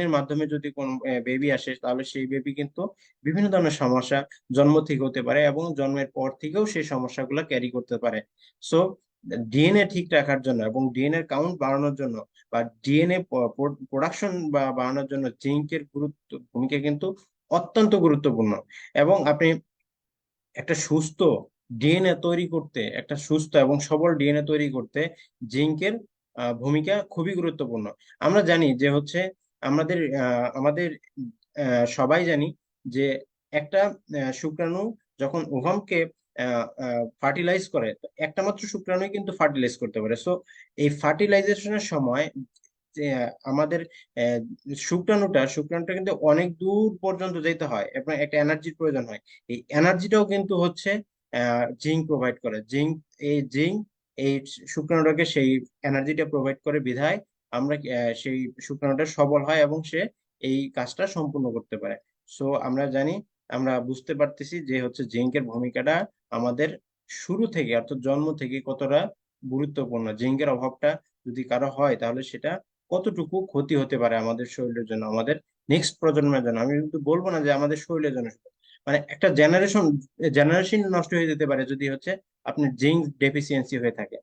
এর মাধ্যমে যদি কোন বেবি আসে, তাহলে সেই বেবি কিন্তু বিভিন্ন ধরনের সমস্যা জন্ম থেকে হতে পারে এবং জন্মের পর থেকেও সেই সমস্যাগুলো ক্যারি করতে পারে। সো ডিএনএ ঠিক রাখার জন্য এবং ডিএনএ কাউন্ট বাড়ানোর জন্য বা ডিএনএ প্রোডাকশন বা বাড়ানোর জন্য জিঙ্কের ভূমিকা কিন্তু অত্যন্ত গুরুত্বপূর্ণ। এবং আপনি একটা সুস্থ একটা সুস্থ এবং সবল ডিএনএ তৈরি করতে জিঙ্কের ভূমিকা খুবই গুরুত্বপূর্ণ। আমরা জানি যে হচ্ছে আমাদের সবাই জানি যে একটা শুক্রাণু যখন ওভামকে ফার্টিলাইজ করে, তো একটা মাত্র শুক্রাণুই কিন্তু ফার্টিলাইজ করতে পারে। সো এই ফার্টিলাইজেশনের সময় যে আমাদের আহ, শুক্রাণুটা কিন্তু অনেক দূর পর্যন্ত যেতে হয় এবং একটা এনার্জির প্রয়োজন হয়। এই এনার্জিটাও কিন্তু হচ্ছে জিঙ্ক প্রোভাইড করে। জিঙ্ক এই শুক্রাণুটাকে সেই এনার্জিটা প্রোভাইড করে বিধায় আমরা সেই শুক্রাণুটা সবল হয় এবং সে এই কাজটা সম্পূর্ণ করতে পারে। সো আমরা বুঝতে পারতেছি যে হচ্ছে জিঙ্কের ভূমিকাটা আমাদের শুরু থেকে, অর্থাৎ জন্ম থেকে কতটা গুরুত্বপূর্ণ। জিঙ্কের অভাবটা যদি কারো হয়, তাহলে সেটা কতটুকু ক্ষতি হতে পারে আমাদের শরীরের জন্য, আমাদের নেক্সট প্রজন্মের জন্য। আমি কিন্তু বলবো না যে আমাদের শরীরের জন্য শুধু, মানে একটা জেনারেশন নষ্ট হয়ে যেতে পারে যদি হচ্ছে আপনার জিঙ্ক ডেফিসিয়েন্সি হয়ে থাকে।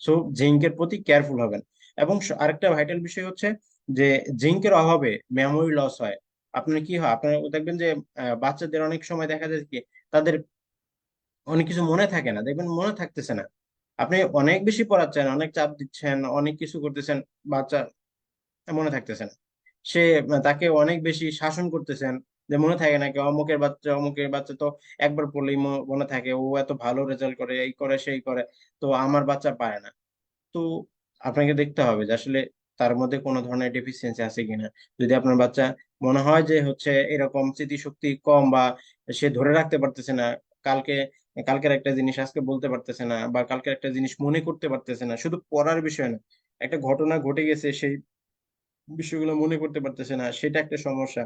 সো জিঙ্কের প্রতি কেয়ারফুল হবেন। এবং আরেকটা ভাইটাল বিষয় হচ্ছে যে জিঙ্কের অভাবে মেমোরি লস হয়। আপনার কি হয়, আপনার দেখবেন যে বাচ্চাদের অনেক সময় দেখা যায় কি তাদের অনেক কিছু মনে থাকে না, দেখবেন মনে থাকতেছে না। আপনি অনেক বেশি পড়াচ্ছেন, অনেক চাপ দিচ্ছেন, অনেক কিছু করতেছেন, বাচ্চা মনে থাকতেছে না। সে তাকে অনেক বেশি শাসন করতেছেন যে মনে থাকে না, কি অমুকের বাচ্চা তো একবার পড়লেই মনে থাকে, ও এত ভালো রেজাল্ট করে, এই করে সেই করে, তো আমার বাচ্চা পারে না। তো আপনাকে দেখতে হবে যে আসলে তার মধ্যে কোনো ধরনের ডেফিসিয়েন্সি আছে কিনা। যদি আপনার বাচ্চা মনে হয় যে হচ্ছে এরকম স্মৃতিশক্তি কম, বা সে ধরে রাখতে পারতেছে না, কালকে কালকের একটা জিনিস আজকে বলতে পারতেছে না, বা কালকের একটা জিনিস মনে করতে পারতেছে না, শুধু পড়ার বিষয় না, একটা ঘটনা ঘটে গেছে সেই বিষয়গুলো মনে করতে পারতেছে না, সেটা একটা সমস্যা।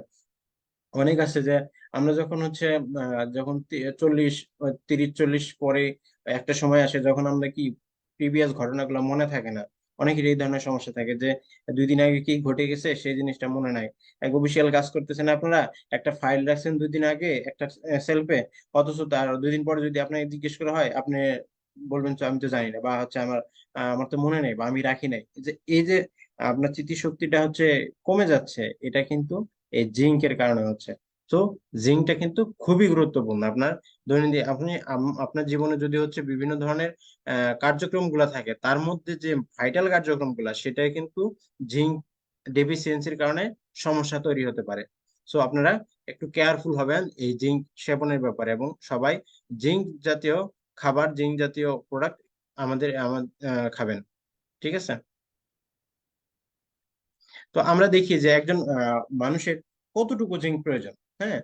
অনেক আছে যে আমরা যখন হচ্ছে যখন 30 40 পরে একটা সময় আসে যখন আমরা কি প্রিভিয়াস ঘটনাগুলো মনে থাকে না। অনেকের এই ধরনের সমস্যা থাকে যে 2 দিন আগে কি ঘটে গেছে সেই জিনিসটা মনে নাই। এক অফিসিয়াল কাজ করতেছেন আপনারা, একটা ফাইল রাখছেন 2 দিন আগে একটা সেলফে, অথচ তার 2 দিন পরে যদি আপনাকে জিজ্ঞেস করা হয়, আপনি বলবেন যে আমি তো জানি না, বা হচ্ছে আমার তো মনে নেই, বা আমি রাখি নাই। এই যে আপনার স্মৃতিশক্তিটা হচ্ছে কমে যাচ্ছে, এটা কিন্তু এই জিঙ্কের কারণে হচ্ছে। তো জিঙ্কটা কিন্তু খুবই গুরুত্বপূর্ণ আপনার দৈনন্দিন, আপনার জীবনে যদি হচ্ছে বিভিন্ন ধরনের কার্যক্রম গুলা থাকে, তার মধ্যে যে ভাইটাল কার্যক্রম গুলা, সেটাই কিন্তু জিঙ্ক ডেফিসিয়েন্সির কারণে সমস্যা তৈরি হতে পারে। সো আপনারা একটু কেয়ারফুল হবেন এই জিঙ্ক সেবনের ব্যাপারে, এবং সবাই জিঙ্ক জাতীয় খাবার, জিঙ্ক জাতীয় প্রোডাক্ট খাবেন। ঠিক আছে। তো আমরা দেখি যে একজন মানুষের কতটুকু জিঙ্ক প্রয়োজন। হ্যাঁ,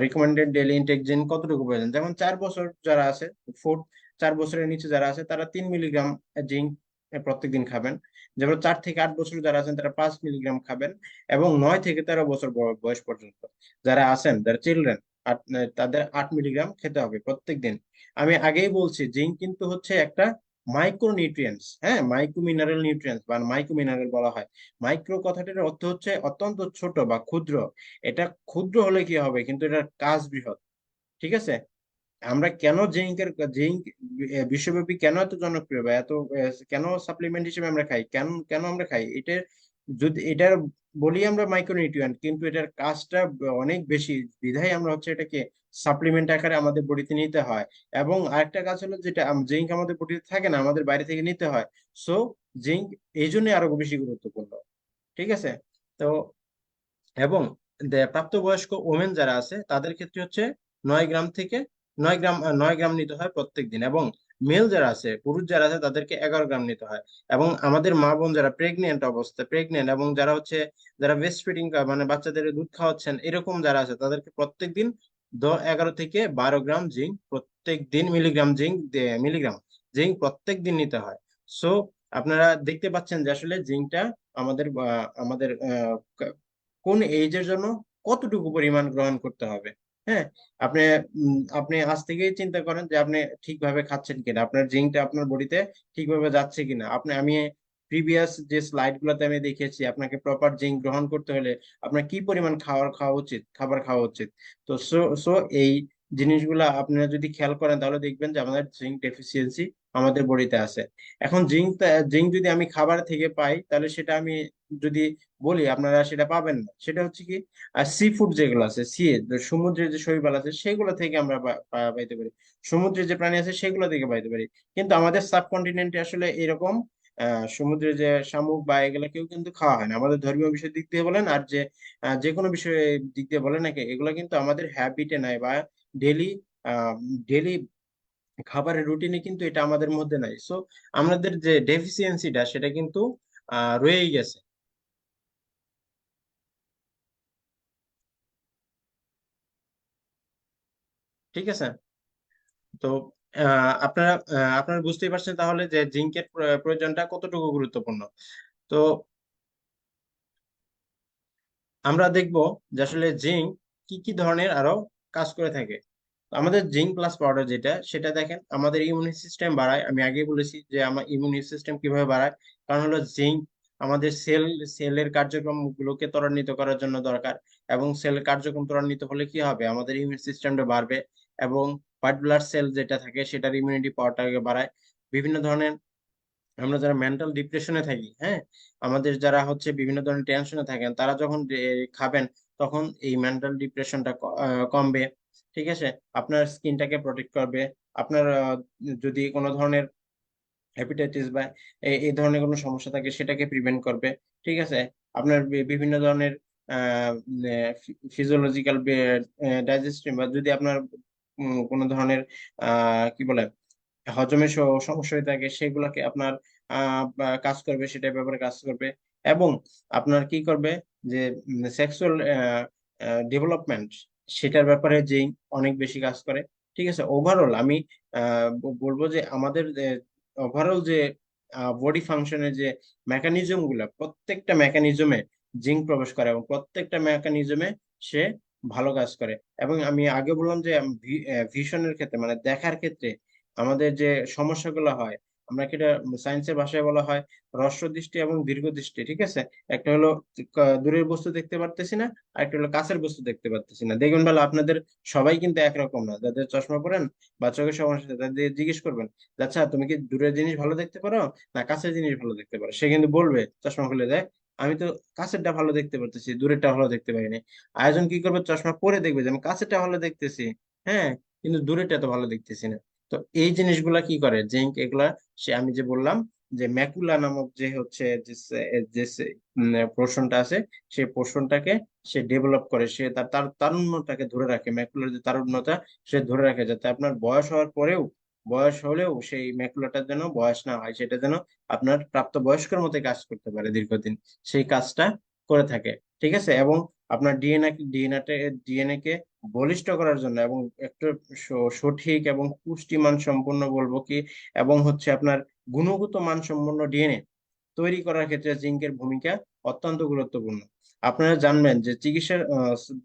রিকমেন্ডেড ডেইলি ইনটেক জিঙ্ক কতটুকু প্রয়োজন, যেমন 4 বছর যারা আছে, ফোর্থ 4 বছরের নিচে যারা আছে তারা 3 মিলিগ্রাম জিঙ্ক প্রত্যেকদিন খাবেন। যেমন 4 থেকে 8 বছর যারা আছেন তারা 5 মিলিগ্রাম খাবেন। এবং 9 থেকে 13 বছর বয়স পর্যন্ত যারা আছেন, যারা চিলড্রেন, তাদের 8 মিলিগ্রাম খেতে হবে প্রত্যেকদিন। আমি আগেই বলছি, জিঙ্ক কিন্তু হচ্ছে একটা মাইক্রো নিউট্রিয়েন্টস। হ্যাঁ, মাইক্রো মিনারেল নিউট্রিয়েন্টস বা মাইক্রো মিনারেল বলা হয়। মাইক্রো কথাটির অর্থ হচ্ছে অত্যন্ত ছোট বা ক্ষুদ্র। এটা ক্ষুদ্র হলে কি হবে, কিন্তু এটার কাজ বৃহৎ। ঠিক আছে। আমরা কেন জিঙ্ক বিশ্বব্যাপী কেন এত জনপ্রিয়, বা এত কেন সাপ্লিমেন্ট হিসেবে আমরা খাই, কেন কেন আমরা খাই এটা, যদি এটার বলি আমরা মাইক্রোনিউট্রিয়েন্ট, কিন্তু এটার কাজটা অনেক বেশি, বিধায় আমরা হচ্ছে এটাকে সাপ্লিমেন্ট আকারে আমাদের বডিতে নিতে হয়। এবং আরেকটা কাজ হলো যেটা জিঙ্ক আমাদের বডিতে থাকে না, আমাদের বাইরে থেকে নিতে হয়। সো জিঙ্ক এই জন্য আরো বেশি গুরুত্বপূর্ণ। ঠিক আছে। তো এবং প্রাপ্তবয়স্ক ওমেন যারা আছে তাদের ক্ষেত্রে হচ্ছে 9 গ্রাম নিতে হয় প্রত্যেক দিন। এবং মেল যারা আছে, পুরুষ যারা আছে, তাদেরকে 11 গ্রাম নিতে হয়। এবং আমাদের মা বোন যারা প্রেগনেন্ট এবং যারা ব্রেস্ট ফিডিং, মানে বাচ্চাদের দুধ খাওয়াচ্ছেন, এরকম যারা আছে, তাদেরকে প্রত্যেক দিন 11 থেকে 12 গ্রাম জিঙ্ক প্রত্যেক দিন, মিলিগ্রাম জিঙ্ক প্রত্যেক দিন নিতে হয়। সো আপনারা দেখতে পাচ্ছেন যে আসলে জিঙ্কটা আমাদের কোন এইজের জন্য কতটুকু পরিমাণ গ্রহণ করতে হবে। হ্যাঁ, আপনি আপনি আজ থেকেই চিন্তা করেন যে আপনি ঠিকভাবে খাচ্ছেন কিনা, আপনার জিঙ্কটা আপনার বডিতে ঠিকভাবে যাচ্ছে কিনা। আমি প্রিভিয়াস যে স্লাইড গুলোতে আমি দেখিয়েছি, আপনাকে প্রপার জিঙ্ক গ্রহণ করতে হলে আপনার কি পরিমাণ খাবার খাওয়া উচিত। তো সো এই জিনিসগুলা আপনারা যদি খেয়াল করেন, তাহলে দেখবেন যে আমাদের জিঙ্ক ডেফিসিয়েন্সি আমাদের বডিতে আছে। এখন জিঙ্ক যদি আমি খাবার থেকে পাই, তাহলে সেটা আমি যদি বলি, আপনারা সেটা পাবেন না। সেটা হচ্ছে কি, আর সি ফুড যেগুলো আছে, সমুদ্রের যে শৈবাল আছে, সেগুলো থেকে আমরা পাইতে পারি। সমুদ্রের যে প্রাণী আছে সেগুলো থেকে পাইতে পারি। কিন্তু আমাদের সাবকন্টিনেন্টে আসলে এরকম সমুদ্রের যে শামুক বা এগুলা কেউ কিন্তু খাওয়া হয় না। আমাদের ধর্মীয় বিষয়ের দিক দিয়ে বলেন, আর যে কোনো বিষয়ে দিক দিয়ে বলেন নাকি, এগুলো কিন্তু আমাদের হ্যাবিটে নাই, বা ডেলি ডেলি খাবারের রুটিনে কিন্তু এটা আমাদের মধ্যে নাই। সো আমাদের যে ডেফিসিয়েন্সিটা সেটা কিন্তু রয়েই গেছে। ঠিক আছে। তো আপনারা বুঝতেই পারছেন তাহলে যে জিঙ্কের প্রয়োজনটা কতটুকু গুরুত্বপূর্ণ। তো আমরা দেখব যে আসলে জিঙ্ক কি কি ধরনের আরো কাজ করে থাকে। আমাদের জিঙ্ক প্লাস পাউডার যেটা, সেটা দেখেন আমাদের ইমিউনি সিস্টেম বাড়ায়। আমি আগেই বলেছি যে আমার ইমিউনি সিস্টেম কিভাবে বাড়ায়, কারণ হলো জিঙ্ক আমাদের সেলের কার্যক্রম গুলোকে ত্বরান্বিত করার জন্য দরকার। এবং সেলের কার্যক্রম ত্বরান্বিত হলে কি হবে, আমাদের ইমিউনি সিস্টেমটা বাড়বে। এবং হোয়াইট ব্লাড সেল যেটা থাকে, সেটার ইমিউনিটি পাওয়ারটাকে বাড়ায়। বিভিন্ন ধরনের, আমরা যারা মেন্টাল ডিপ্রেশনে থাকি, হ্যাঁ, আমাদের যারা হচ্ছে বিভিন্ন ধরনের টেনশনে থাকেন, তারা যখন খাবেন, তখন এই মেন্টাল ডিপ্রেশনটা কমবে। ঠিক আছে, আপনার স্কিনটাকে প্রোটেক্ট করবে, আপনার যদি কোনো ধরনের হেপাটাইটিস বা এই ধরনের কোনো সমস্যা থাকে সেটাকে প্রিভেন্ট করবে। ঠিক আছে, আপনার বিভিন্ন ধরনের ফিজিওলজিক্যাল ডাইজেস্টিভ বা যদি আপনার কোনো ধরনের কি বলে হজমের সমস্যা হয়ে থাকে সেগুলোকে আপনার কাজ করবে, সেটার ব্যাপারে কাজ করবে। এবং আপনার কি করবে যে সেক্সুয়াল ডেভেলপমেন্ট সেটার ব্যাপারে যেই অনেক বেশি কাজ করে। ঠিক আছে, ওভারঅল আমি বলবো যে আমাদের ওভারঅল যে বডি ফাংশনের যে মেকানিজম গুলা, প্রত্যেকটা মেকানিজমে জিঙ্ক প্রবেশ করে এবং প্রত্যেকটা মেকানিজমে সে ভালো কাজ করে। এবং আমি আগে বললাম যে ভিশনের ক্ষেত্রে মানে দেখার ক্ষেত্রে আমাদের যে সমস্যাগুলো হয়, আমরা কি এটা সায়েন্সের ভাষায় বলা হয় হ্রস্ব দৃষ্টি এবং দীর্ঘ দৃষ্টি। ঠিক আছে, একটা হলো দূরের বস্তু দেখতে পারতেছি না, আর একটা হলো কাছের বস্তু দেখতে পারতেছি না। দেখবেন বেলা আপনাদের সবাই কিন্তু একরকম না, যাদের চশমা পরেন বা চোখের সমস্যা তাদের জিজ্ঞেস করবেন, আচ্ছা তুমি কি দূরের জিনিস ভালো দেখতে পারো না কাছের জিনিস ভালো দেখতে পারো, সে কিন্তু বলবে চশমা খুলে দেয় আমি তো কাছেরটা ভালো দেখতে পারতেছি দূরেরটা ভালো দেখতে পাইনি। আয়োজন কি করবে, চশমা পরে দেখবে যে আমি কাছেরটা ভালো দেখতেছি, হ্যাঁ, কিন্তু দূরেরটা তো ভালো দেখতেছি না। তো এই জিনিসগুলা কি করে জিঙ্ক এগুলা, সে আমি যে বললাম যে ম্যাকুলা নামক যে হচ্ছে যে পোর্শনটা আছে সেই পোর্শনটাকে সে ডেভেলপ করে, সে তার তার তারুণ্যটাকে ধরে রাখে, ম্যাকুলার যে তারুণ্যতা সে ধরে রাখে, যাতে আপনার বয়স হওয়ার পরেও, বয়স হলেও সেই ম্যাকুলাটার যেন বয়স না হয়, সেটা যেন আপনার প্রাপ্ত বয়স্কের মতো কাজ করতে পারে দীর্ঘদিন, সেই কাজটা করে থাকে। ঠিক আছে, এবং আপনার ডিএনএ কে বলিষ্ঠ করার জন্য এবং একটা সঠিক এবং পুষ্টিমান সম্পন্ন বলবো কি, এবং হচ্ছে আপনার গুণগত মান সম্পন্ন ডিএনএ তৈরি করার ক্ষেত্রে জিঙ্কের ভূমিকা অত্যন্ত গুরুত্বপূর্ণ। আপনারা জানবেন যে চিকিৎসার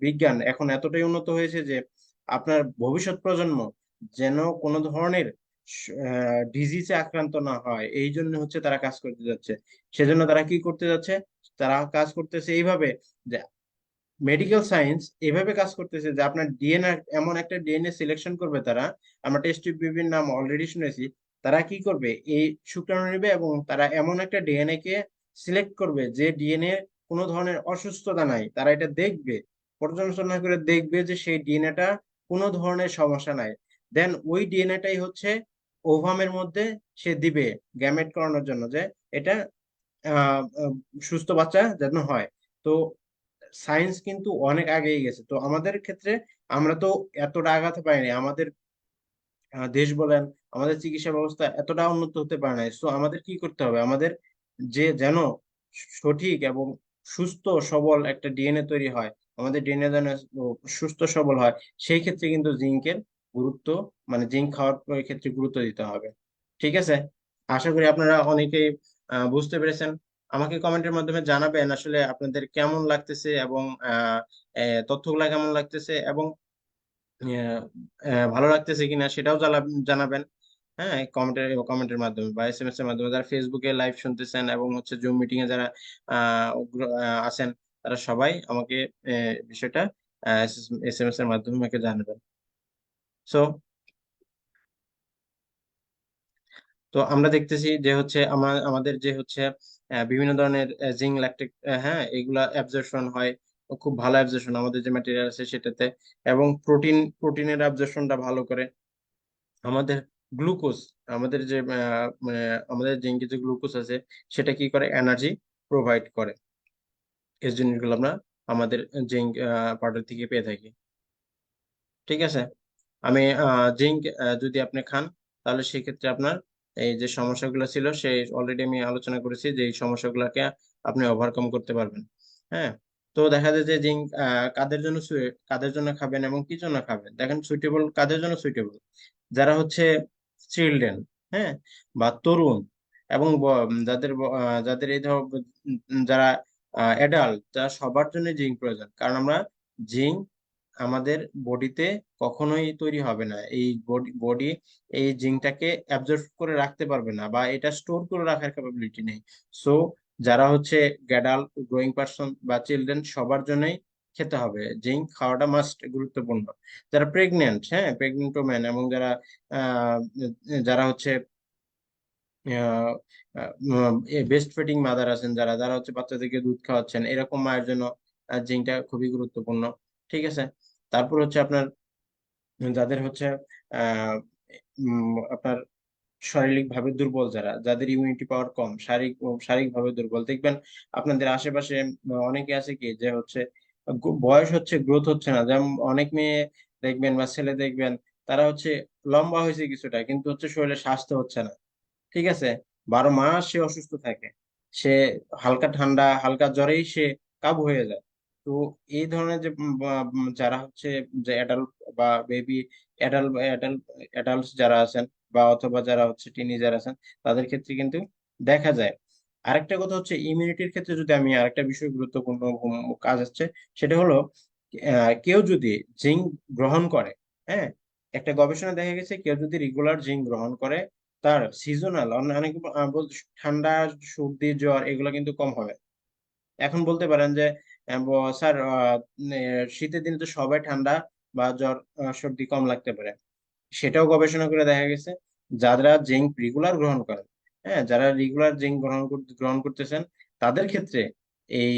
বিজ্ঞান এখন এতটাই উন্নত হয়েছে যে আপনার ভবিষ্যৎ প্রজন্ম যেন কোনো ধরনের ডিজিজে আক্রান্ত না হয়, এই জন্য হচ্ছে তারা কাজ করতে যাচ্ছে। সেজন্য তারা কি করতে যাচ্ছে, তারা কাজ করতেছে এইভাবে যে মেডিকেল সায়েন্স এভাবে কাজ করতেছে যে আপনার ডিএনএ, এমন একটা ডিএনএ সিলেকশন করবে তারা, আমরা টেস্ট টিউবের নাম অলরেডি শুনেছি, তারা কি করবে এই শুক্রাণু নেবে এবং তারা এমন একটা ডিএনএ কে সিলেক্ট করবে যে ডিএনএ কোনো ধরনের অসুস্থতা নাই, তারা এটা দেখবে, পর্যালোচনা করে দেখবে যে সেই ডিএনএটা কোনো ধরনের সমস্যা নাই। দেন ওই ডিএনএটাই হচ্ছে ওভামের মধ্যে সে দিবে গ্যামেট করানোর জন্য, যে এটা আহ আহ, সুস্থ বাচ্চা যেন হয়। তো সায়েন্স কিন্তু অনেক আগেই গেছে, তো আমাদের ক্ষেত্রে আমরা তো এতটা আগাতে পারিনি, আমাদের দেশ বলেন, আমাদের চিকিৎসা ব্যবস্থা এতটা উন্নত হতে পারে নাই। সো আমাদের কি করতে হবে, আমাদের যে যেন সঠিক এবং সুস্থ সবল একটা ডিএনএ তৈরি হয়, আমাদের ডিএনএ যেন সুস্থ সবল হয়, সেই ক্ষেত্রে কিন্তু জিঙ্কের গুরুত্ব, মানে জিঙ্ক খাওয়ার ক্ষেত্রে গুরুত্ব দিতে হবে। ঠিক আছে, আশা করি আপনারা অনেকেই বুঝতে পেরেছেন। আমাকে কমেন্টের মাধ্যমে জানাবেন আসলে আপনাদের কেমন লাগতেছে এবং তথ্যগুলা কেমন লাগতেছে, এবং আহ, ভালো লাগতেছে কিনা সেটাও জানাবেন। হ্যাঁ, কমেন্টের মাধ্যমে বা এসএমএস এর মাধ্যমে, যারা ফেসবুকে লাইভ শুনতেছেন এবং হচ্ছে জুম মিটিং এ যারা আছেন, তারা সবাই আমাকে বিষয়টা এসএমএস এর মাধ্যমে আমাকে জানাবেন। সো তো আমরা দেখতেছি যে হচ্ছে আমাদের যে হচ্ছে বিভিন্ন ধরনের জিঙ্ক ল্যাকটিক, হ্যাঁ, এগুলা অ্যাবজর্পশন হয়, খুব ভালো অ্যাবজর্পশন আমাদের যে ম্যাটেরিয়াল আছে সেটাতে। এবং প্রোটিনের অ্যাবজর্পশনটা ভালো করে। আমাদের গ্লুকোজ, আমাদের যে আমাদের জিঙ্কে যে গ্লুকোজ আছে সেটা কি করে, এনার্জি প্রোভাইড করে। এই জিনিসগুলো আমরা আমাদের জিঙ্ক পাউডার থেকে পেয়ে থাকি। ঠিক আছে, আমি জিঙ্ক যদি আপনি খান তাহলে সেক্ষেত্রে আপনার এই যে সমস্যাগুলো ছিল সেই অলরেডি আমি আলোচনা করেছি যে এই সমস্যাগুলোকে আপনি ওভারকাম করতে পারবেন। হ্যাঁ, তো দেখা যায় যে জিঙ্ক কাদের জন্য খাবেন এবং কি জন্য খাবেন, দেখেন সুইটেবল কাদের জন্য সুইটেবল, যারা হচ্ছে চিলড্রেন, হ্যাঁ, বা তরুণ, এবং যাদের এই ধর যারা অ্যাডাল্ট, তারা সবার জন্য জিঙ্ক প্রয়োজন। কারণ আমরা জিঙ্ক আমাদের বডিতে কখনোই তৈরি হবে না, এই বডি এই জিঙ্কটাকে অ্যাবজর্ব করে রাখতে পারবে না বা এটা স্টোর করে রাখার ক্যাপাবিলিটি নেই। সো যারা হচ্ছে অ্যাডাল্ট, গ্রোয়িং পার্সন বা চিলড্রেন, সবার জন্যই খেতে হবে, জিঙ্ক খাওয়াটা মাস্ট, গুরুত্বপূর্ণ। যারা প্রেগনেন্ট, হ্যাঁ, প্রেগনেন্ট ওমেন, এবং যারা আহ যারা হচ্ছে বেস্ট ফিডিং মাদার আছেন, যারা যারা হচ্ছে বাচ্চাদেরকে দুধ খাওয়াচ্ছেন, এরকম মায়ের জন্য জিঙ্কটা খুবই গুরুত্বপূর্ণ। ঠিক আছে, তারপর হচ্ছে আপনার যাদের হচ্ছে আহ আপনার শারীরিক ভাবে দুর্বল, যাদের ইমিউনিটি পাওয়ার কম, শারীরিক ভাবে দুর্বল, দেখবেন আপনাদের আশেপাশে অনেকে আছে কি যে হচ্ছে বয়স হচ্ছে, গ্রোথ হচ্ছে না। যেমন অনেক মেয়ে দেখবেন বা ছেলে দেখবেন, তারা হচ্ছে লম্বা হয়েছে কিছুটা, কিন্তু হচ্ছে শরীরে স্বাস্থ্য হচ্ছে না। ঠিক আছে, 12 মাস সে অসুস্থ থাকে, সে হালকা ঠান্ডা হালকা জ্বরেই সে কাবু হয়ে যায়। তো এই ধরনের যে যারা হচ্ছে যে অ্যাডাল্ট বা বেবি, অ্যাডাল্ট যারা আছেন বা অথবা যারা হচ্ছে টিনেজার আছেন, তাদের ক্ষেত্রে কিন্তু দেখা যায়। আরেকটা কথা হচ্ছে ইমিউনিটির ক্ষেত্রে যদি আমি আরেকটা বিষয় গুরুত্বপূর্ণ কাজ হচ্ছে, সেটা হলো কেউ যদি জিঙ্ক গ্রহণ করে, হ্যাঁ, একটা গবেষণা দেখা গেছে কেউ যদি রেগুলার জিঙ্ক গ্রহণ করে, তার সিজনাল অনেক ঠান্ডা, সর্দি, জ্বর এগুলো কিন্তু কম হবে। এখন বলতে পারেন যে স্যার শীতের দিনে তো সবাই ঠান্ডা বা জ্বর সর্দি কম লাগতে পারে। সেটাও গবেষণা করে দেখা গেছে যারা জিঙ্ক রেগুলার গ্রহণ করেন, হ্যাঁ, যারা রেগুলার জিঙ্ক গ্রহণ করতেছেন, তাদের ক্ষেত্রে এই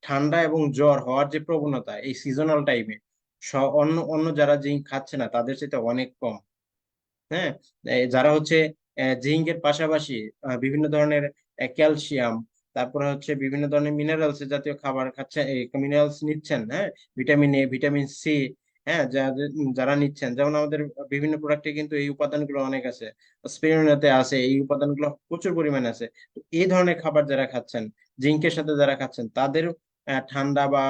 ঠান্ডা এবং জ্বর হওয়ার যে প্রবণতা এই সিজনাল টাইমে অন্য অন্য যারা জিঙ্ক খাচ্ছে না তাদের চাইতে অনেক কম। হ্যাঁ, যারা হচ্ছে জিঙ্কের পাশাপাশি বিভিন্ন ধরনের ক্যালসিয়াম, তারপরে হচ্ছে বিভিন্ন ধরনের মিনারেলস জাতীয় খাবার খাচ্ছে, মিনারেলস নিচ্ছেন, হ্যাঁ, ভিটামিন এ, ভিটামিন সি, হ্যাঁ, যারা নিচ্ছেন, যেমন আমাদের বিভিন্ন প্রোডাক্টে কিন্তু এই উপাদানগুলো অনেক আছে, স্পিরুলিনাতে আছে, এই উপাদানগুলো প্রচুর পরিমাণে আছে। তো এই ধরনের খাবার যারা খাচ্ছেন, জিঙ্কের সাথে যারা খাচ্ছেন, তাদের ঠান্ডা বা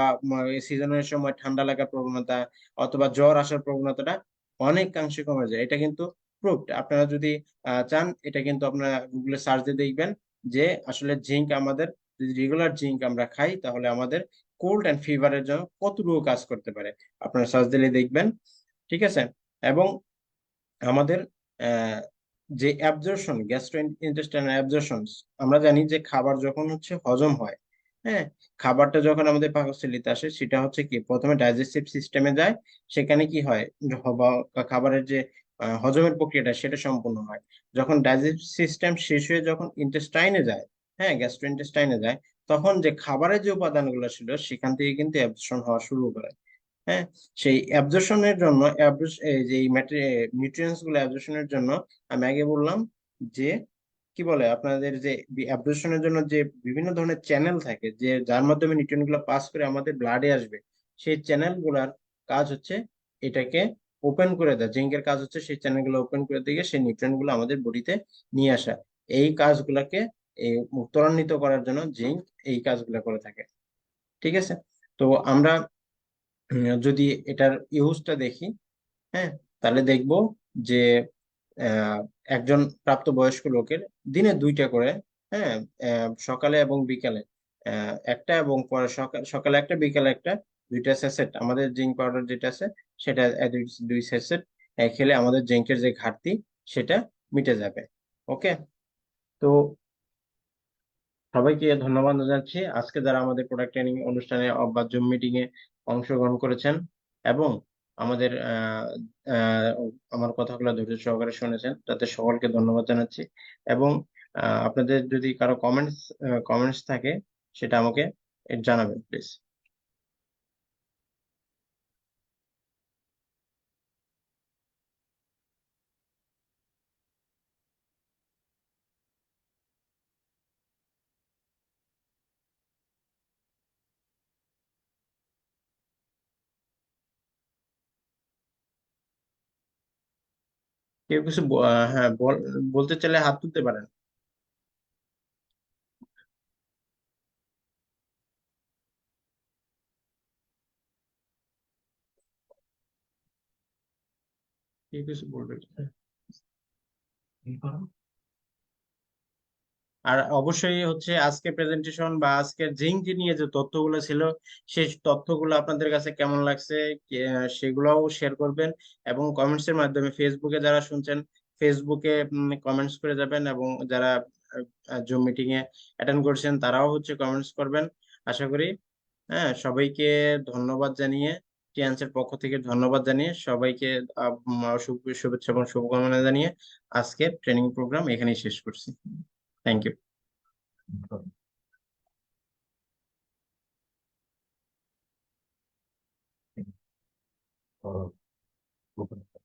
সিজনের সময় ঠান্ডা লাগার প্রবণতা অথবা জ্বর আসার প্রবণতাটা অনেকাংশে কমে যায়। এটা কিন্তু প্রুফড। আপনারা যদি চান, এটা কিন্তু আপনারা গুগলে সার্চ দিয়ে দেখবেন যে আসলে জিঙ্ক আমাদের, যদি রেগুলার জিঙ্ক আমরা খাই তাহলে আমাদের কোল্ড এন্ড ফিভারের জন্য কতটুকু কাজ করতে পারে, আপনারা সার্চ দিলে দেখবেন। ঠিক আছে, এবং আমাদের আহ, যে অ্যাবজর্পশন, গ্যাস্ট্রো ইন্টেস্টাইনাল অ্যাবজর্পশন, আমরা জানি যে খাবার যখন হচ্ছে হজম হয়, হ্যাঁ, খাবারটা যখন আমাদের পাকস্থলীতে আসে সেটা হচ্ছে কি প্রথমে ডাইজেস্টিভ সিস্টেমে যায়, সেখানে কি হয়, খাবারের যে হজমের প্রক্রিয়াটা সেটা সম্পূর্ণ হয়। যখন ডাইজেস্টিভ সিস্টেম শেষ হয়ে যখন ইন্টেস্টাইনে যায়, হ্যাঁ, গ্যাস্ট্রো ইন্টেস্টাইনে যায়, তখন যে খাবারের যে উপাদানগুলো ছিল সেখান থেকে কিন্তু অ্যাবজর্পশন হওয়া শুরু করে। হ্যাঁ, সেই অ্যাবজর্পশনের জন্য এই যে নিউট্রিয়েন্টস গুলো অ্যাবজর্পশনের জন্য আমি আগে বললাম যে কি বলে আপনাদের যে অ্যাবজর্পশনের জন্য যে বিভিন্ন ধরনের চ্যানেল থাকে, যে যার মাধ্যমে নিউট্রিয়েন্ট গুলো পাস করে আমাদের ব্লাডে আসবে, সেই চ্যানেল গুলার কাজ হচ্ছে এটাকে ওপেন করে দেয়। জিঙ্কের কাজ হচ্ছে সেই চ্যানেল গুলো ওপেন করে দিয়ে সেই নিউট্রিয়েন্ট গুলো আমাদের বডিতে নিয়ে আসা। এই কাজগুলাকে এই ত্বরান্বিত করার জন্য জিঙ্ক এই কাজগুলো করে থাকে। ঠিক আছে, তো আমরা যদি এটার ইউজটা দেখি, হ্যাঁ, তাহলে দেখবো যে আহ, একজন প্রাপ্তবয়স্ক লোকের দিনে 2টা করে, হ্যাঁ, সকালে এবং বিকালে একটা, এবং পরে সকালে একটা বিকালে একটা, 2টা স্যাসেট আমাদের জিঙ্ক পাউডার যেটা আছে সেটা দুই স্যাসেট খেলে আমাদের জিঙ্কের যে ঘাটতি সেটা মিটে যাবে। ওকে, তো সবাইকে ধন্যবাদ জানাচ্ছি আজকে যারা আমাদের প্রোডাক্ট ট্রেনিং অনুষ্ঠানে বা জুম মিটিং এ অংশগ্রহণ করেছেন এবং আমাদের আমার কথাগুলো ধৈর্য সহকারে শুনেছেন, তাদের সকলকে ধন্যবাদ জানাচ্ছি। এবং আপনাদের যদি কারো কমেন্টস থাকে সেটা আমাকে জানাবেন প্লিজ। কেউ কিছু হ্যাঁ, বলতে চাইলে হাত তুলতে পারেন। কেউ কিছু বলবে? আর অবশ্যই হচ্ছে আজকে প্রেজেন্টেশন বা আজকের জিঙ্ক নিয়ে যে তথ্যগুলো ছিল, সেই তথ্যগুলো আপনাদের কাছে কেমন লাগছে সেগুলোও শেয়ার করবেন। এবং কমেন্টস এর মাধ্যমে ফেসবুকে যারা শুনছেন, ফেসবুকে কমেন্টস করে যাবেন, এবং যারা জুম মিটিং এ অ্যাটেন্ড করছেন তারাও হচ্ছে কমেন্টস করবেন আশা করি। হ্যাঁ, সবাইকে ধন্যবাদ জানিয়ে, টিয়ান্সের পক্ষ থেকে ধন্যবাদ জানিয়ে সবাইকে শুভেচ্ছা এবং শুভকামনা জানিয়ে আজকের ট্রেনিং প্রোগ্রাম এখানেই শেষ করছি। Thank you. ও, উপরে।